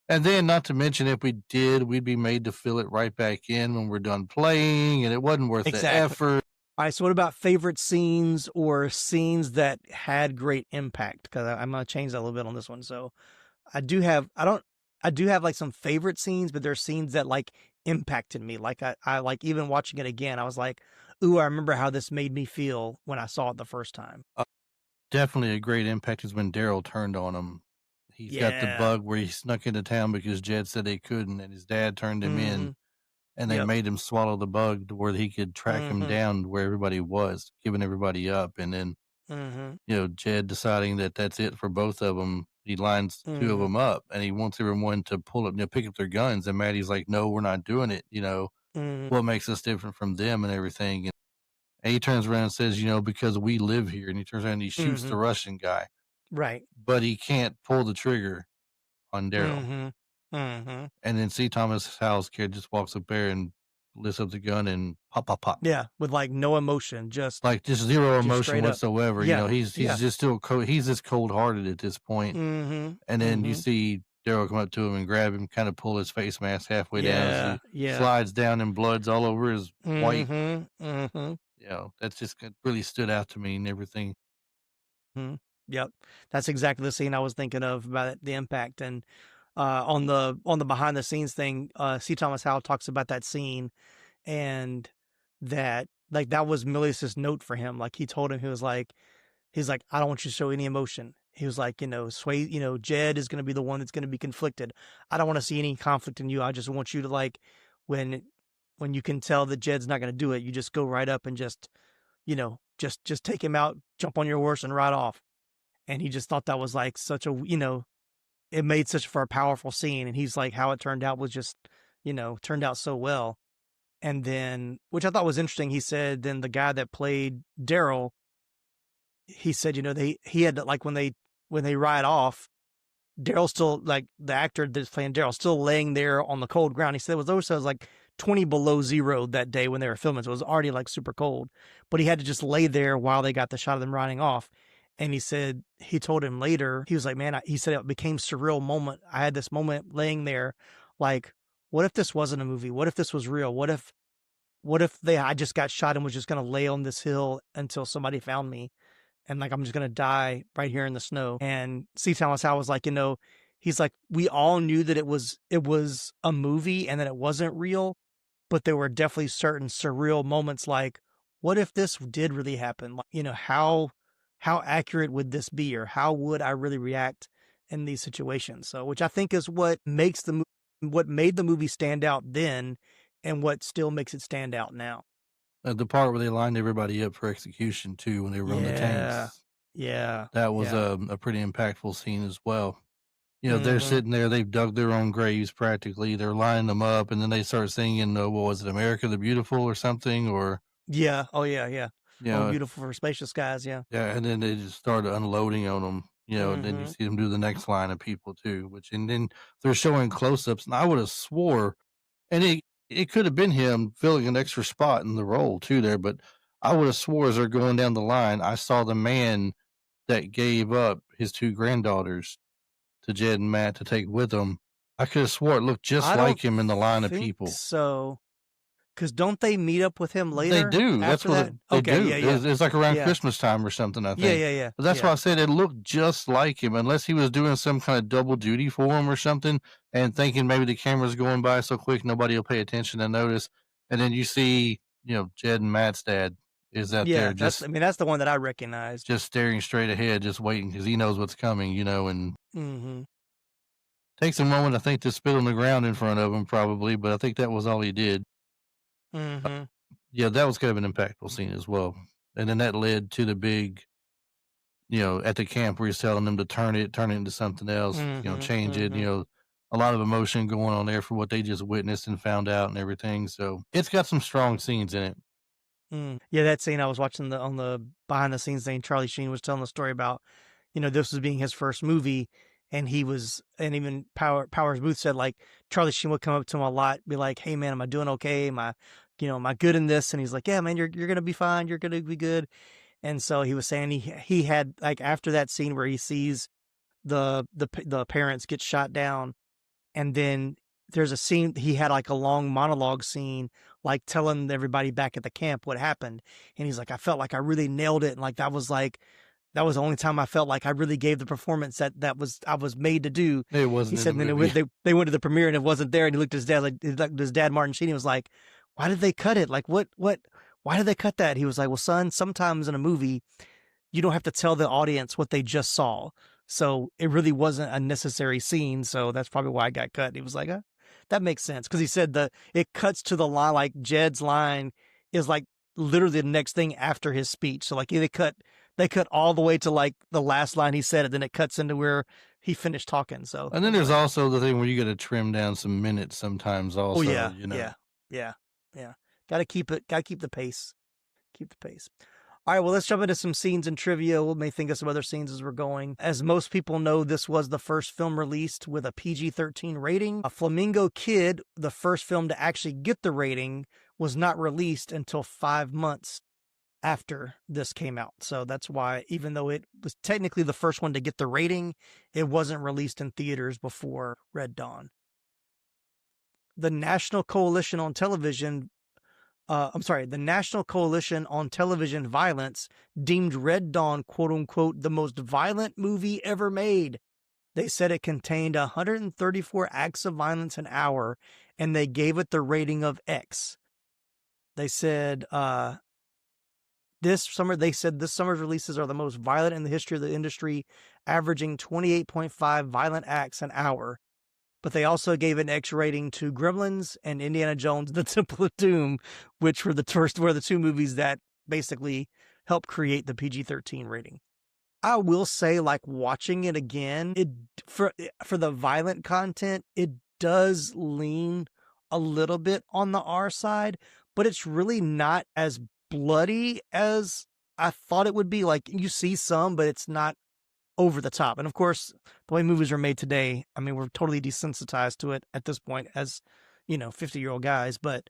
And then, not to mention, if we did, we'd be made to fill it right back in when we're done playing, and it wasn't worth the effort.
All right, so what about favorite scenes or scenes that had great impact? Because I'm going to change that a little bit on this one. So I do have like some favorite scenes, but there's scenes that impacted me. Like I like, even watching it again, I was like, ooh, I remember how this made me feel when I saw it the first time.
Definitely a great impact is when Daryl turned on him. He's got the bug where he snuck into town because Jed said he couldn't, and his dad turned him in, and they made him swallow the bug to where he could track him down where everybody was, giving everybody up. And then, Jed deciding that that's it for both of them. He lines two of them up, and he wants everyone to pick up their guns. And Maddie's like, no, we're not doing it. What makes us different from them and everything. And he turns around and says, because we live here. And he turns around and he shoots the Russian guy.
Right.
But he can't pull the trigger on Daryl. And then C. Thomas Howell's kid just walks up there and lifts up the gun and pop, pop, pop.
Yeah, with no emotion, just
zero emotion whatsoever.
Yeah.
He's just still he's just cold hearted at this point. And then you see Daryl come up to him and grab him, kind of pull his face mask halfway down as he slides down and blood's all over his white. That's just really stood out to me and everything.
Yep, that's exactly the scene I was thinking of about the impact. And on the behind the scenes thing, C. Thomas Howell talks about that scene, and that like that was Milius's note for him. Like he told him, he's like, I don't want you to show any emotion. He was like, Jed is going to be the one that's going to be conflicted. I don't want to see any conflict in you. I just want you to like, when you can tell that Jed's not going to do it, you just go right up and just take him out, jump on your horse and ride off. And he just thought that was like such a, it made such for a powerful scene. And he's like, how it turned out was just, turned out so well. And then, which I thought was interesting, he said, then the guy that played Daryl, he said, he had to, like, when they ride off, Daryl's still, like, the actor that's playing Daryl, still laying there on the cold ground. He said it was like 20 below zero that day when they were filming. So it was already like super cold, but he had to just lay there while they got the shot of them riding off. And he said, he told him later, he was like, man, he said it became a surreal moment. I had this moment laying there, like, what if this wasn't a movie? What if this was real? What if I just got shot and was just going to lay on this hill until somebody found me? And like, I'm just going to die right here in the snow. And C. Thomas Howell was like, he's like, we all knew that it was a movie and that it wasn't real, but there were definitely certain surreal moments. Like, what if this did really happen? Like, how accurate would this be? Or how would I really react in these situations? So, which I think is what made the movie stand out then and what still makes it stand out now.
The part where they lined everybody up for execution too, when they were on the tanks.
Yeah.
That was a pretty impactful scene as well. They're sitting there, they've dug their own graves practically. They're lining them up, and then they start singing, what was it, America the Beautiful or something? Or
yeah. Oh, yeah. Beautiful for spacious skies, yeah.
Yeah, and then they just started unloading on them, and then you see them do the next line of people too, and then they're showing close-ups, and I would have swore, and it could have been him filling an extra spot in the role too there, but I would have swore as they're going down the line, I saw the man that gave up his 2 granddaughters to Jed and Matt to take with them. I could have swore it looked just like him in the line of people.
So, because don't they meet up with him later?
They do. That's what they do.
Yeah.
It's like around Christmas time or something, I think.
Yeah.
But that's why I said it looked just like him, unless he was doing some kind of double duty for him or something, and thinking maybe the camera's going by so quick nobody will pay attention and notice. And then you see, Jed and Matt's dad is out there.
That's the one that I recognized.
Just staring straight ahead, just waiting because he knows what's coming, and takes a moment, I think, to spit on the ground in front of him, probably, but I think that was all he did. Yeah, that was kind of an impactful scene as well. And then that led to the big, at the camp where he's telling them to turn it into something else, change it, a lot of emotion going on there for what they just witnessed and found out and everything. So it's got some strong scenes in it.
Yeah, that scene I was watching on the behind the scenes thing, Charlie Sheen was telling the story about, this was being his first movie, and even Powers Booth said, like, Charlie Sheen would come up to him a lot, be like, hey man, am I doing okay? Am I good in this? And he's like, yeah, man, you're going to be fine. You're going to be good. And so he was saying he had, like, after that scene where he sees the parents get shot down, and then there's a scene, he had like a long monologue scene, like telling everybody back at the camp what happened. And he's like, I felt like I really nailed it. And like, that was the only time I felt like I really gave the performance that I was made to do.
It wasn't.
He said, and then they went to the premiere and it wasn't there. And he looked at his dad, his dad, Martin Sheen, was like, why did they cut it? Like, why did they cut that? He was like, well, son, sometimes in a movie, you don't have to tell the audience what they just saw. So it really wasn't a necessary scene. So that's probably why it got cut. He was like, that makes sense. Cause he said it cuts to the line, like Jed's line is like literally the next thing after his speech. So like they cut all the way to like the last line he said, and then it cuts into where he finished talking. So,
and then there's also the thing where you got to trim down some minutes sometimes also.
Oh yeah. Yeah. Got to keep the pace. Keep the pace. All right, well, let's jump into some scenes and trivia. We may think of some other scenes as we're going. As most people know, this was the first film released with a PG-13 rating. A Flamingo Kid, the first film to actually get the rating, was not released until 5 months after this came out. So that's why, even though it was technically the first one to get the rating, it wasn't released in theaters before Red Dawn. The National Coalition on Television Violence deemed Red Dawn, quote unquote, the most violent movie ever made. They said it contained 134 acts of violence an hour, and they gave it the rating of X. They said This summer, they said this summer's releases are the most violent in the history of the industry, averaging 28.5 violent acts an hour. But they also gave an X rating to Gremlins and Indiana Jones: The Temple of Doom, which were the two movies that basically helped create the PG-13 rating. I will say, like, watching it again, for the violent content, it does lean a little bit on the R side, but it's really not as bloody as I thought it would be. Like, you see some, but it's not over the top. And of course, the way movies are made today, I mean, we're totally desensitized to it at this point as, 50-year-old guys. But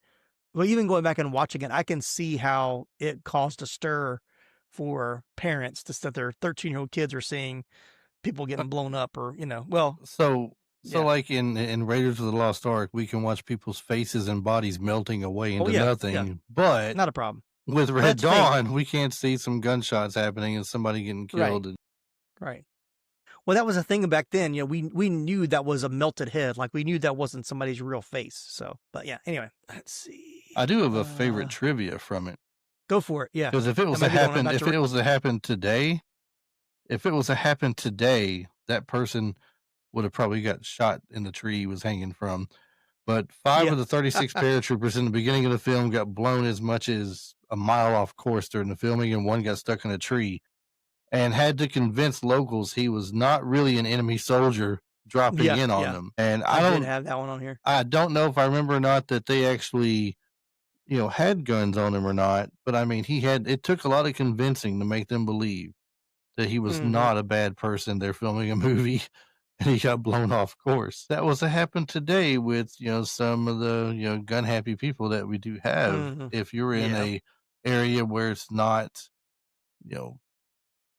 even going back and watching it, I can see how it caused a stir for parents that their 13-year-old kids are seeing people getting blown up or,
So
Yeah.
like in Raiders of the Lost Ark, we can watch people's faces and bodies melting away into nothing.
yeah.
But
Not a problem.
with Red
that's fake.
Dawn, we can't see some gunshots happening and somebody getting killed. And
Right. Well, that was a thing back then. We knew that was a melted head. Like, we knew that wasn't somebody's real face. So, but yeah. Anyway, let's see.
I do have a favorite trivia from it.
Go for it. Yeah.
Because if it was to happen today, that person would have probably got shot in the tree he was hanging from. But 5 of the 36 paratroopers in the beginning of the film got blown as much as a mile off course during the filming, and one got stuck in a tree and had to convince locals he was not really an enemy soldier dropping in on them. And I
did
don't
have that one on here.
I don't know if I remember or not that they actually, had guns on him or not. But I mean, it took a lot of convincing to make them believe that he was not a bad person. They're filming a movie and he got blown off course. That was to happen today with, some of the, gun happy people that we do have. If you're in a area where it's not,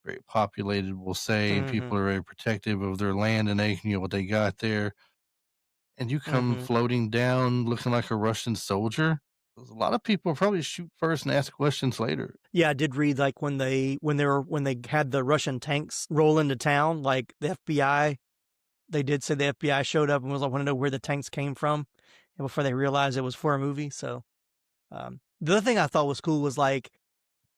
very populated, we'll say, and people are very protective of their land and they, what they got there. And you come floating down looking like a Russian soldier. A lot of people probably shoot first and ask questions later.
Yeah, I did read, like, when they had the Russian tanks roll into town, like the FBI, they did say the FBI showed up and was like, want to know where the tanks came from, and before they realized it was for a movie. So the other thing I thought was cool was, like,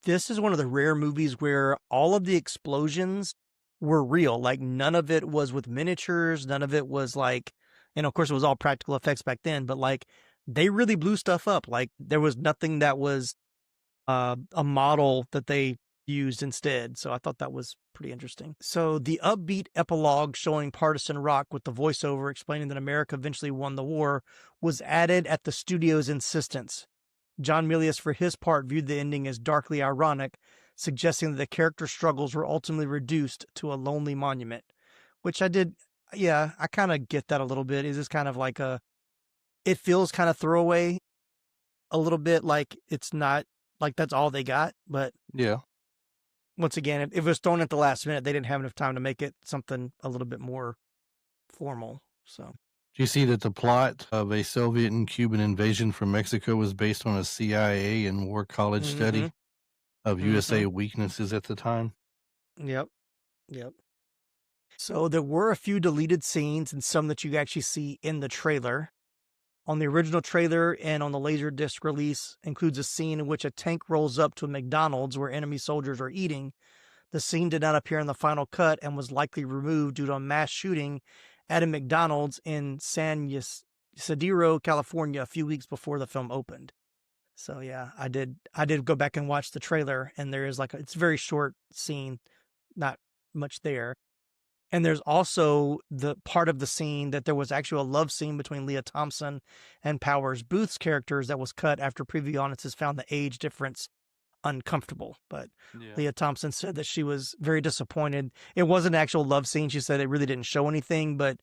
this is one of the rare movies where all of the explosions were real. Like, none of it was with miniatures. None of it was like, and of course it was all practical effects back then, but like, they really blew stuff up. Like, there was nothing that was a model that they used instead. So I thought that was pretty interesting. So the upbeat epilogue showing partisan rock with the voiceover explaining that America eventually won the war was added at the studio's insistence. John Milius, for his part, viewed the ending as darkly ironic, suggesting that the character's struggles were ultimately reduced to a lonely monument, which I did. Yeah, I kind of get that a little bit. Is this kind of like it feels kind of throwaway a little bit, like it's not like that's all they got. But
yeah,
once again, if it was thrown at the last minute, they didn't have enough time to make it something a little bit more formal. So.
Do you see that the plot of a Soviet and Cuban invasion from Mexico was based on a CIA and War College study of USA weaknesses at the time?
Yep. So there were a few deleted scenes and some that you actually see in the trailer. On the original trailer and on the Laserdisc release includes a scene in which a tank rolls up to a McDonald's where enemy soldiers are eating. The scene did not appear in the final cut and was likely removed due to a mass shooting at a McDonald's in San Ysidro, California, a few weeks before the film opened. So yeah, I did go back and watch the trailer, and there is it's a very short scene, not much there. And there's also the part of the scene that there was actually a love scene between Leah Thompson and Powers Booth's characters that was cut after preview audiences found the age difference uncomfortable. But Leah Thompson said that she was very disappointed. It wasn't an actual love scene. She said it really didn't show anything, but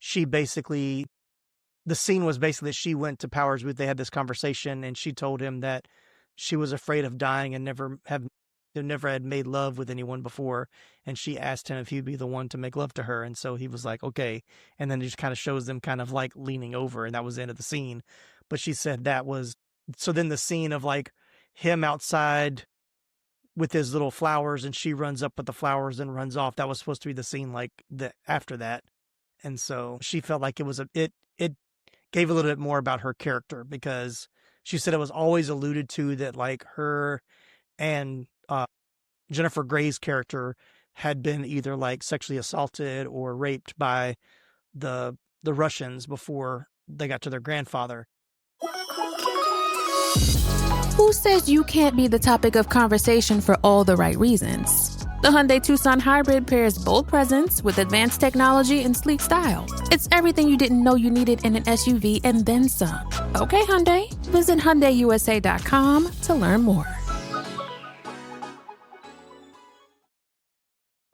the scene was basically that she went to Powers Booth. They had this conversation and she told him that she was afraid of dying and never had made love with anyone before. And she asked him if he'd be the one to make love to her. And so he was like, okay. And then it just kind of shows them kind of like leaning over, and that was the end of the scene. But she said so then the scene of like him outside with his little flowers and she runs up with the flowers and runs off, that was supposed to be the scene after that. And so she felt like it gave a little bit more about her character, because she said it was always alluded to that like her and Jennifer Grey's character had been either like sexually assaulted or raped by the Russians before they got to their grandfather.
Who says you can't be the topic of conversation for all the right reasons? The Hyundai Tucson Hybrid pairs bold presence with advanced technology and sleek style. It's everything you didn't know you needed in an SUV and then some. Okay, Hyundai. Visit HyundaiUSA.com to learn more.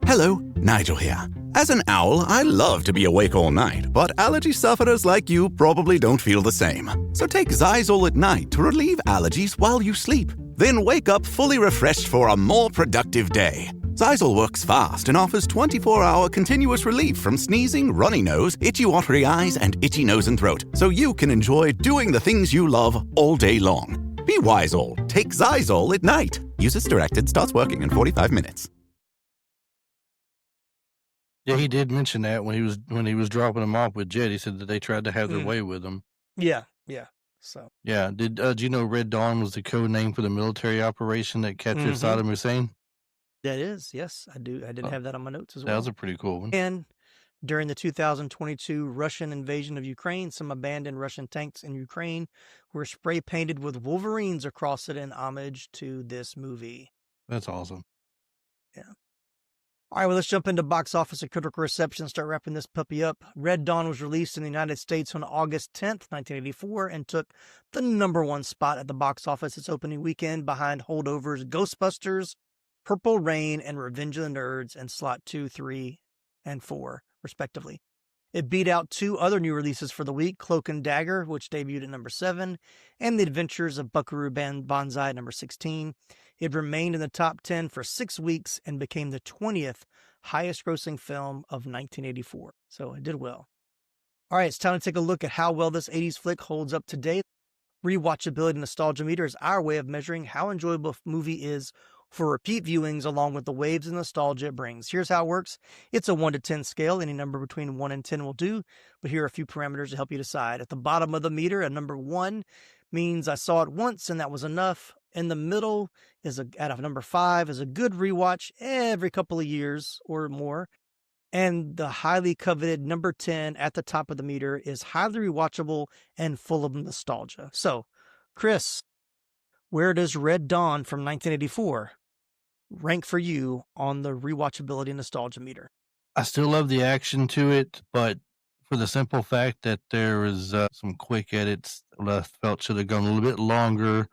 Hello, Nigel here. As an owl, I love to be awake all night, but allergy sufferers like you probably don't feel the same. So take Xyzal at night to relieve allergies while you sleep. Then wake up fully refreshed for a more productive day. Xyzal works fast and offers 24-hour continuous relief from sneezing, runny nose, itchy watery eyes, and itchy nose and throat, so you can enjoy doing the things you love all day long. Be wise all. Take Xyzal at night. Use as directed. Starts working in 45 minutes.
Yeah, he did mention that when he was dropping them off with Jed. He said that they tried to have their way with him.
Yeah. So
yeah, did you know Red Dawn was the code name for the military operation that captured Saddam Hussein?
That is, yes, I do. I did have that on my notes as well.
That was a pretty cool one.
And during the 2022 Russian invasion of Ukraine, some abandoned Russian tanks in Ukraine were spray painted with Wolverines across it in homage to this movie.
That's awesome.
Yeah. All right, well, let's jump into box office and critical reception and start wrapping this puppy up. Red Dawn was released in the United States on August 10th, 1984, and took the #1 spot at the box office its opening weekend behind holdovers Ghostbusters, Purple Rain, and Revenge of the Nerds in slot 2, 3, and 4, respectively. It beat out 2 other new releases for the week, Cloak and Dagger, which debuted at number 7, and The Adventures of Buckaroo Banzai at number 16. It remained in the top 10 for 6 weeks and became the 20th highest-grossing film of 1984. So it did well. All right, it's time to take a look at how well this 80s flick holds up today. Rewatchability Nostalgia Meter is our way of measuring how enjoyable a movie is for repeat viewings along with the waves of nostalgia it brings. Here's how it works. It's a 1 to 10 scale. Any number between 1 and 10 will do, but here are a few parameters to help you decide. At the bottom of the meter, a number 1 means I saw it once and that was enough. In the middle is at a number 5 is a good rewatch every couple of years or more. And the highly coveted number 10 at the top of the meter is highly rewatchable and full of nostalgia. So, Chris, where does Red Dawn from 1984 rank for you on the rewatchability nostalgia meter?
I still love the action to it, but for the simple fact that there was some quick edits that I felt should have gone a little bit longer,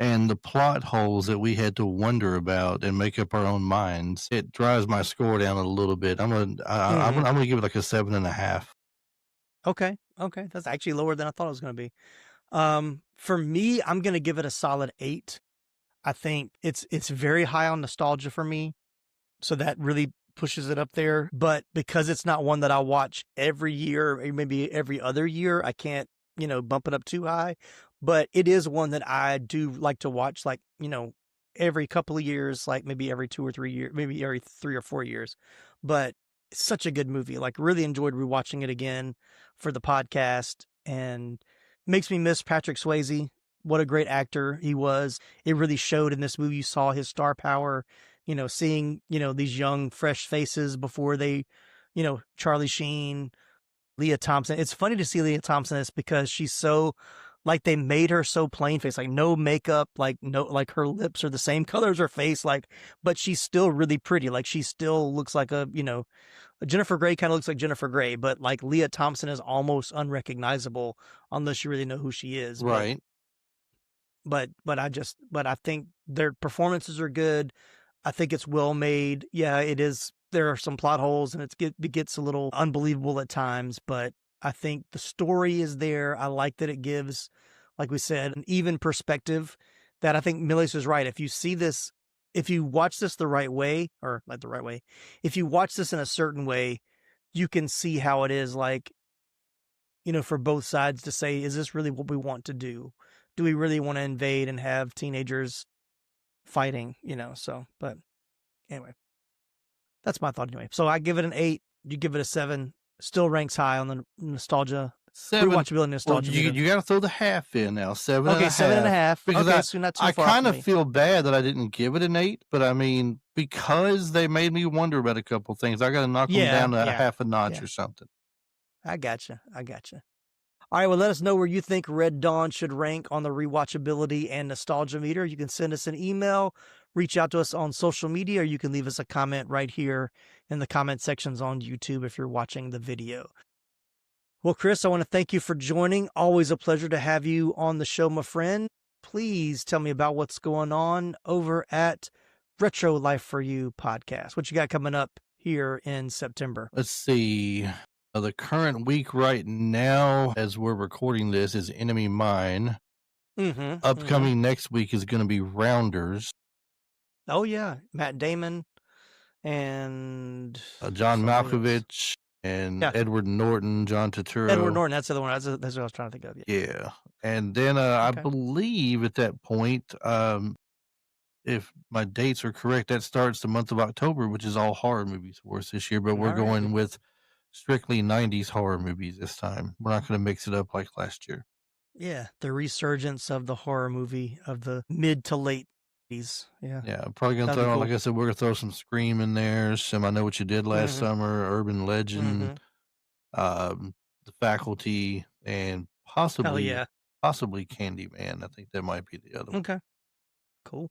and the plot holes that we had to wonder about and make up our own minds, it drives my score down a little bit. I'm gonna give it like a 7.5.
Okay, that's actually lower than I thought it was going to be. For me, I'm going to give it a solid 8. I think it's very high on nostalgia for me, so that really pushes it up there. But because it's not one that I watch every year, or maybe every other year, I can't, bump it up too high. But it is one that I do like to watch, like, every couple of years, like maybe every 2 or 3 years, maybe every 3 or 4 years. But it's such a good movie. Like, really enjoyed rewatching it again for the podcast, and makes me miss Patrick Swayze. What a great actor he was. It really showed in this movie. You saw his star power, seeing, these young, fresh faces before they, Charlie Sheen, Leah Thompson. It's funny to see Leah Thompson because she's so, like, they made her so plain face, like no makeup, like her lips are the same color as her face, like, but she's still really pretty. Like, she still looks like Jennifer Grey kind of looks like Jennifer Grey, but like Leah Thompson is almost unrecognizable unless you really know who she is.
Right.
But I think their performances are good. I think it's well made. Yeah, it is. There are some plot holes and it gets a little unbelievable at times, but I think the story is there. I like that it gives, like we said, an even perspective that I think Milius is right. If you see this, if you watch this the right way, or not the right way, if you watch this in a certain way, you can see how it is, like, for both sides to say, is this really what we want to do? Do we really want to invade and have teenagers fighting, so, but anyway, that's my thought anyway. So I give it an 8, you give it a 7, still ranks high on the nostalgia Rewatchability and nostalgia.
Well, you got to throw the half in now. 7.5.
Okay, 7.5.
Because
okay, so not too
I
far
kind
from
of
me.
feel bad that I didn't give it an 8, but I mean, because they made me wonder about a couple things, I got to knock them down to half a notch or something.
I gotcha. All right, well, let us know where you think Red Dawn should rank on the rewatchability and nostalgia meter. You can send us an email, reach out to us on social media, or you can leave us a comment right here in the comment sections on YouTube if you're watching the video. Well, Chris, I want to thank you for joining. Always a pleasure to have you on the show, my friend. Please tell me about what's going on over at Retro Life for You podcast. What you got coming up here in September?
Let's see. The current week right now, as we're recording this, is Enemy Mine. Upcoming next week is going to be Rounders.
Oh, yeah. Matt Damon and
John Malkovich and Edward Norton, John Turturro.
Edward Norton, that's the other one. That's what I was trying to think of.
Yeah. And then I believe at that point, if my dates are correct, that starts the month of October, which is all horror movies for us this year. But we're going with strictly 90s horror movies this time. We're not going to mix it up like last year.
Yeah, the resurgence of the horror movie of the mid to late 80s.
Yeah, I'm probably going to throw, like I said, we're going to throw some Scream in there, some I Know What You Did Last Summer, Urban Legend, The Faculty, and possibly Candyman. I think that might be the other one.
Okay, cool.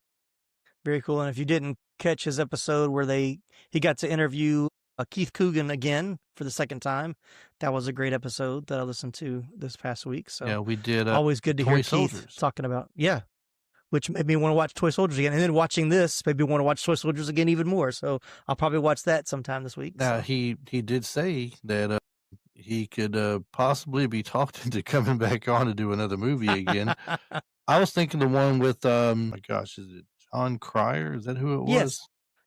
Very cool. And if you didn't catch his episode where he got to interview Keith Coogan again for the second time, that was a great episode that I listened to this past week. So
yeah, we did.
Always good to hear Keith talking about which made me want to watch Toy Soldiers again. And then watching this made me want to watch Toy Soldiers again even more. So I'll probably watch that sometime this week.
Now he did say that he could possibly be talked into coming back on to do another movie again. I was thinking the one with my gosh, is it John Cryer? Is that who it was?
Yes.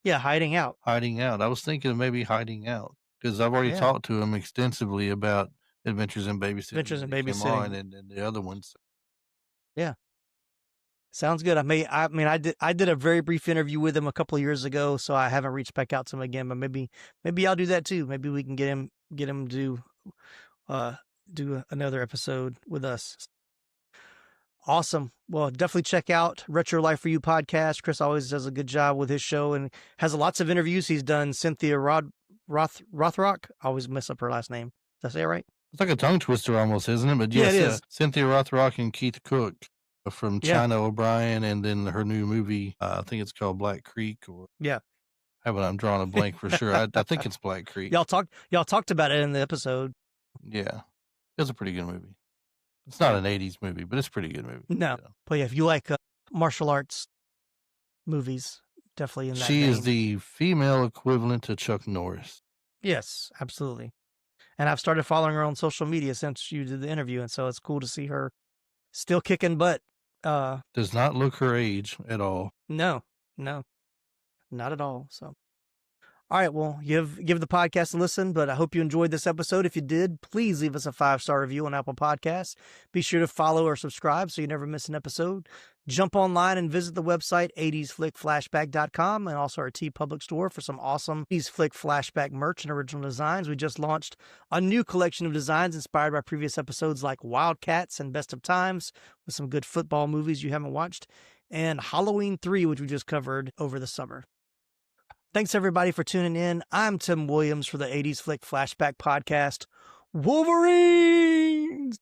Yeah, Hiding Out.
Hiding Out. I was thinking of maybe Hiding Out because I've already talked to him extensively about Adventures in Babysitting. And the other ones.
Yeah. Sounds good. I did a very brief interview with him a couple of years ago, so I haven't reached back out to him again, but maybe I'll do that too. Maybe we can get him to do another episode with us. Awesome. Well, definitely check out Retro Life for You podcast. Chris always does a good job with his show and has lots of interviews. He's done Cynthia Rothrock. I always mess up her last name. Did I say it right?
It's like a tongue twister almost, isn't it? But yes,
it is.
Cynthia Rothrock and Keith Cook from China O'Brien, and then her new movie, I think it's called Black Creek. I'm drawing a blank for sure. I think it's Black Creek.
Y'all talked about it in the episode.
Yeah, it was a pretty good movie. It's not an 80s movie, but it's a pretty good movie.
No, but if you like martial arts movies, definitely in that
She
vein.
is the female equivalent to Chuck Norris.
Yes, absolutely. And I've started following her on social media since you did the interview, and so it's cool to see her still kicking butt.
Does not look her age at all.
No, not at all. So, all right, well, give the podcast a listen, but I hope you enjoyed this episode. If you did, please leave us a 5-star review on Apple Podcasts. Be sure to follow or subscribe so you never miss an episode. Jump online and visit the website 80sflickflashback.com and also our TeePublic store for some awesome 80s Flick Flashback merch and original designs. We just launched a new collection of designs inspired by previous episodes like Wildcats and Best of Times with some good football movies you haven't watched, and Halloween 3, which we just covered over the summer. Thanks, everybody, for tuning in. I'm Tim Williams for the 80s Flick Flashback podcast. Wolverines!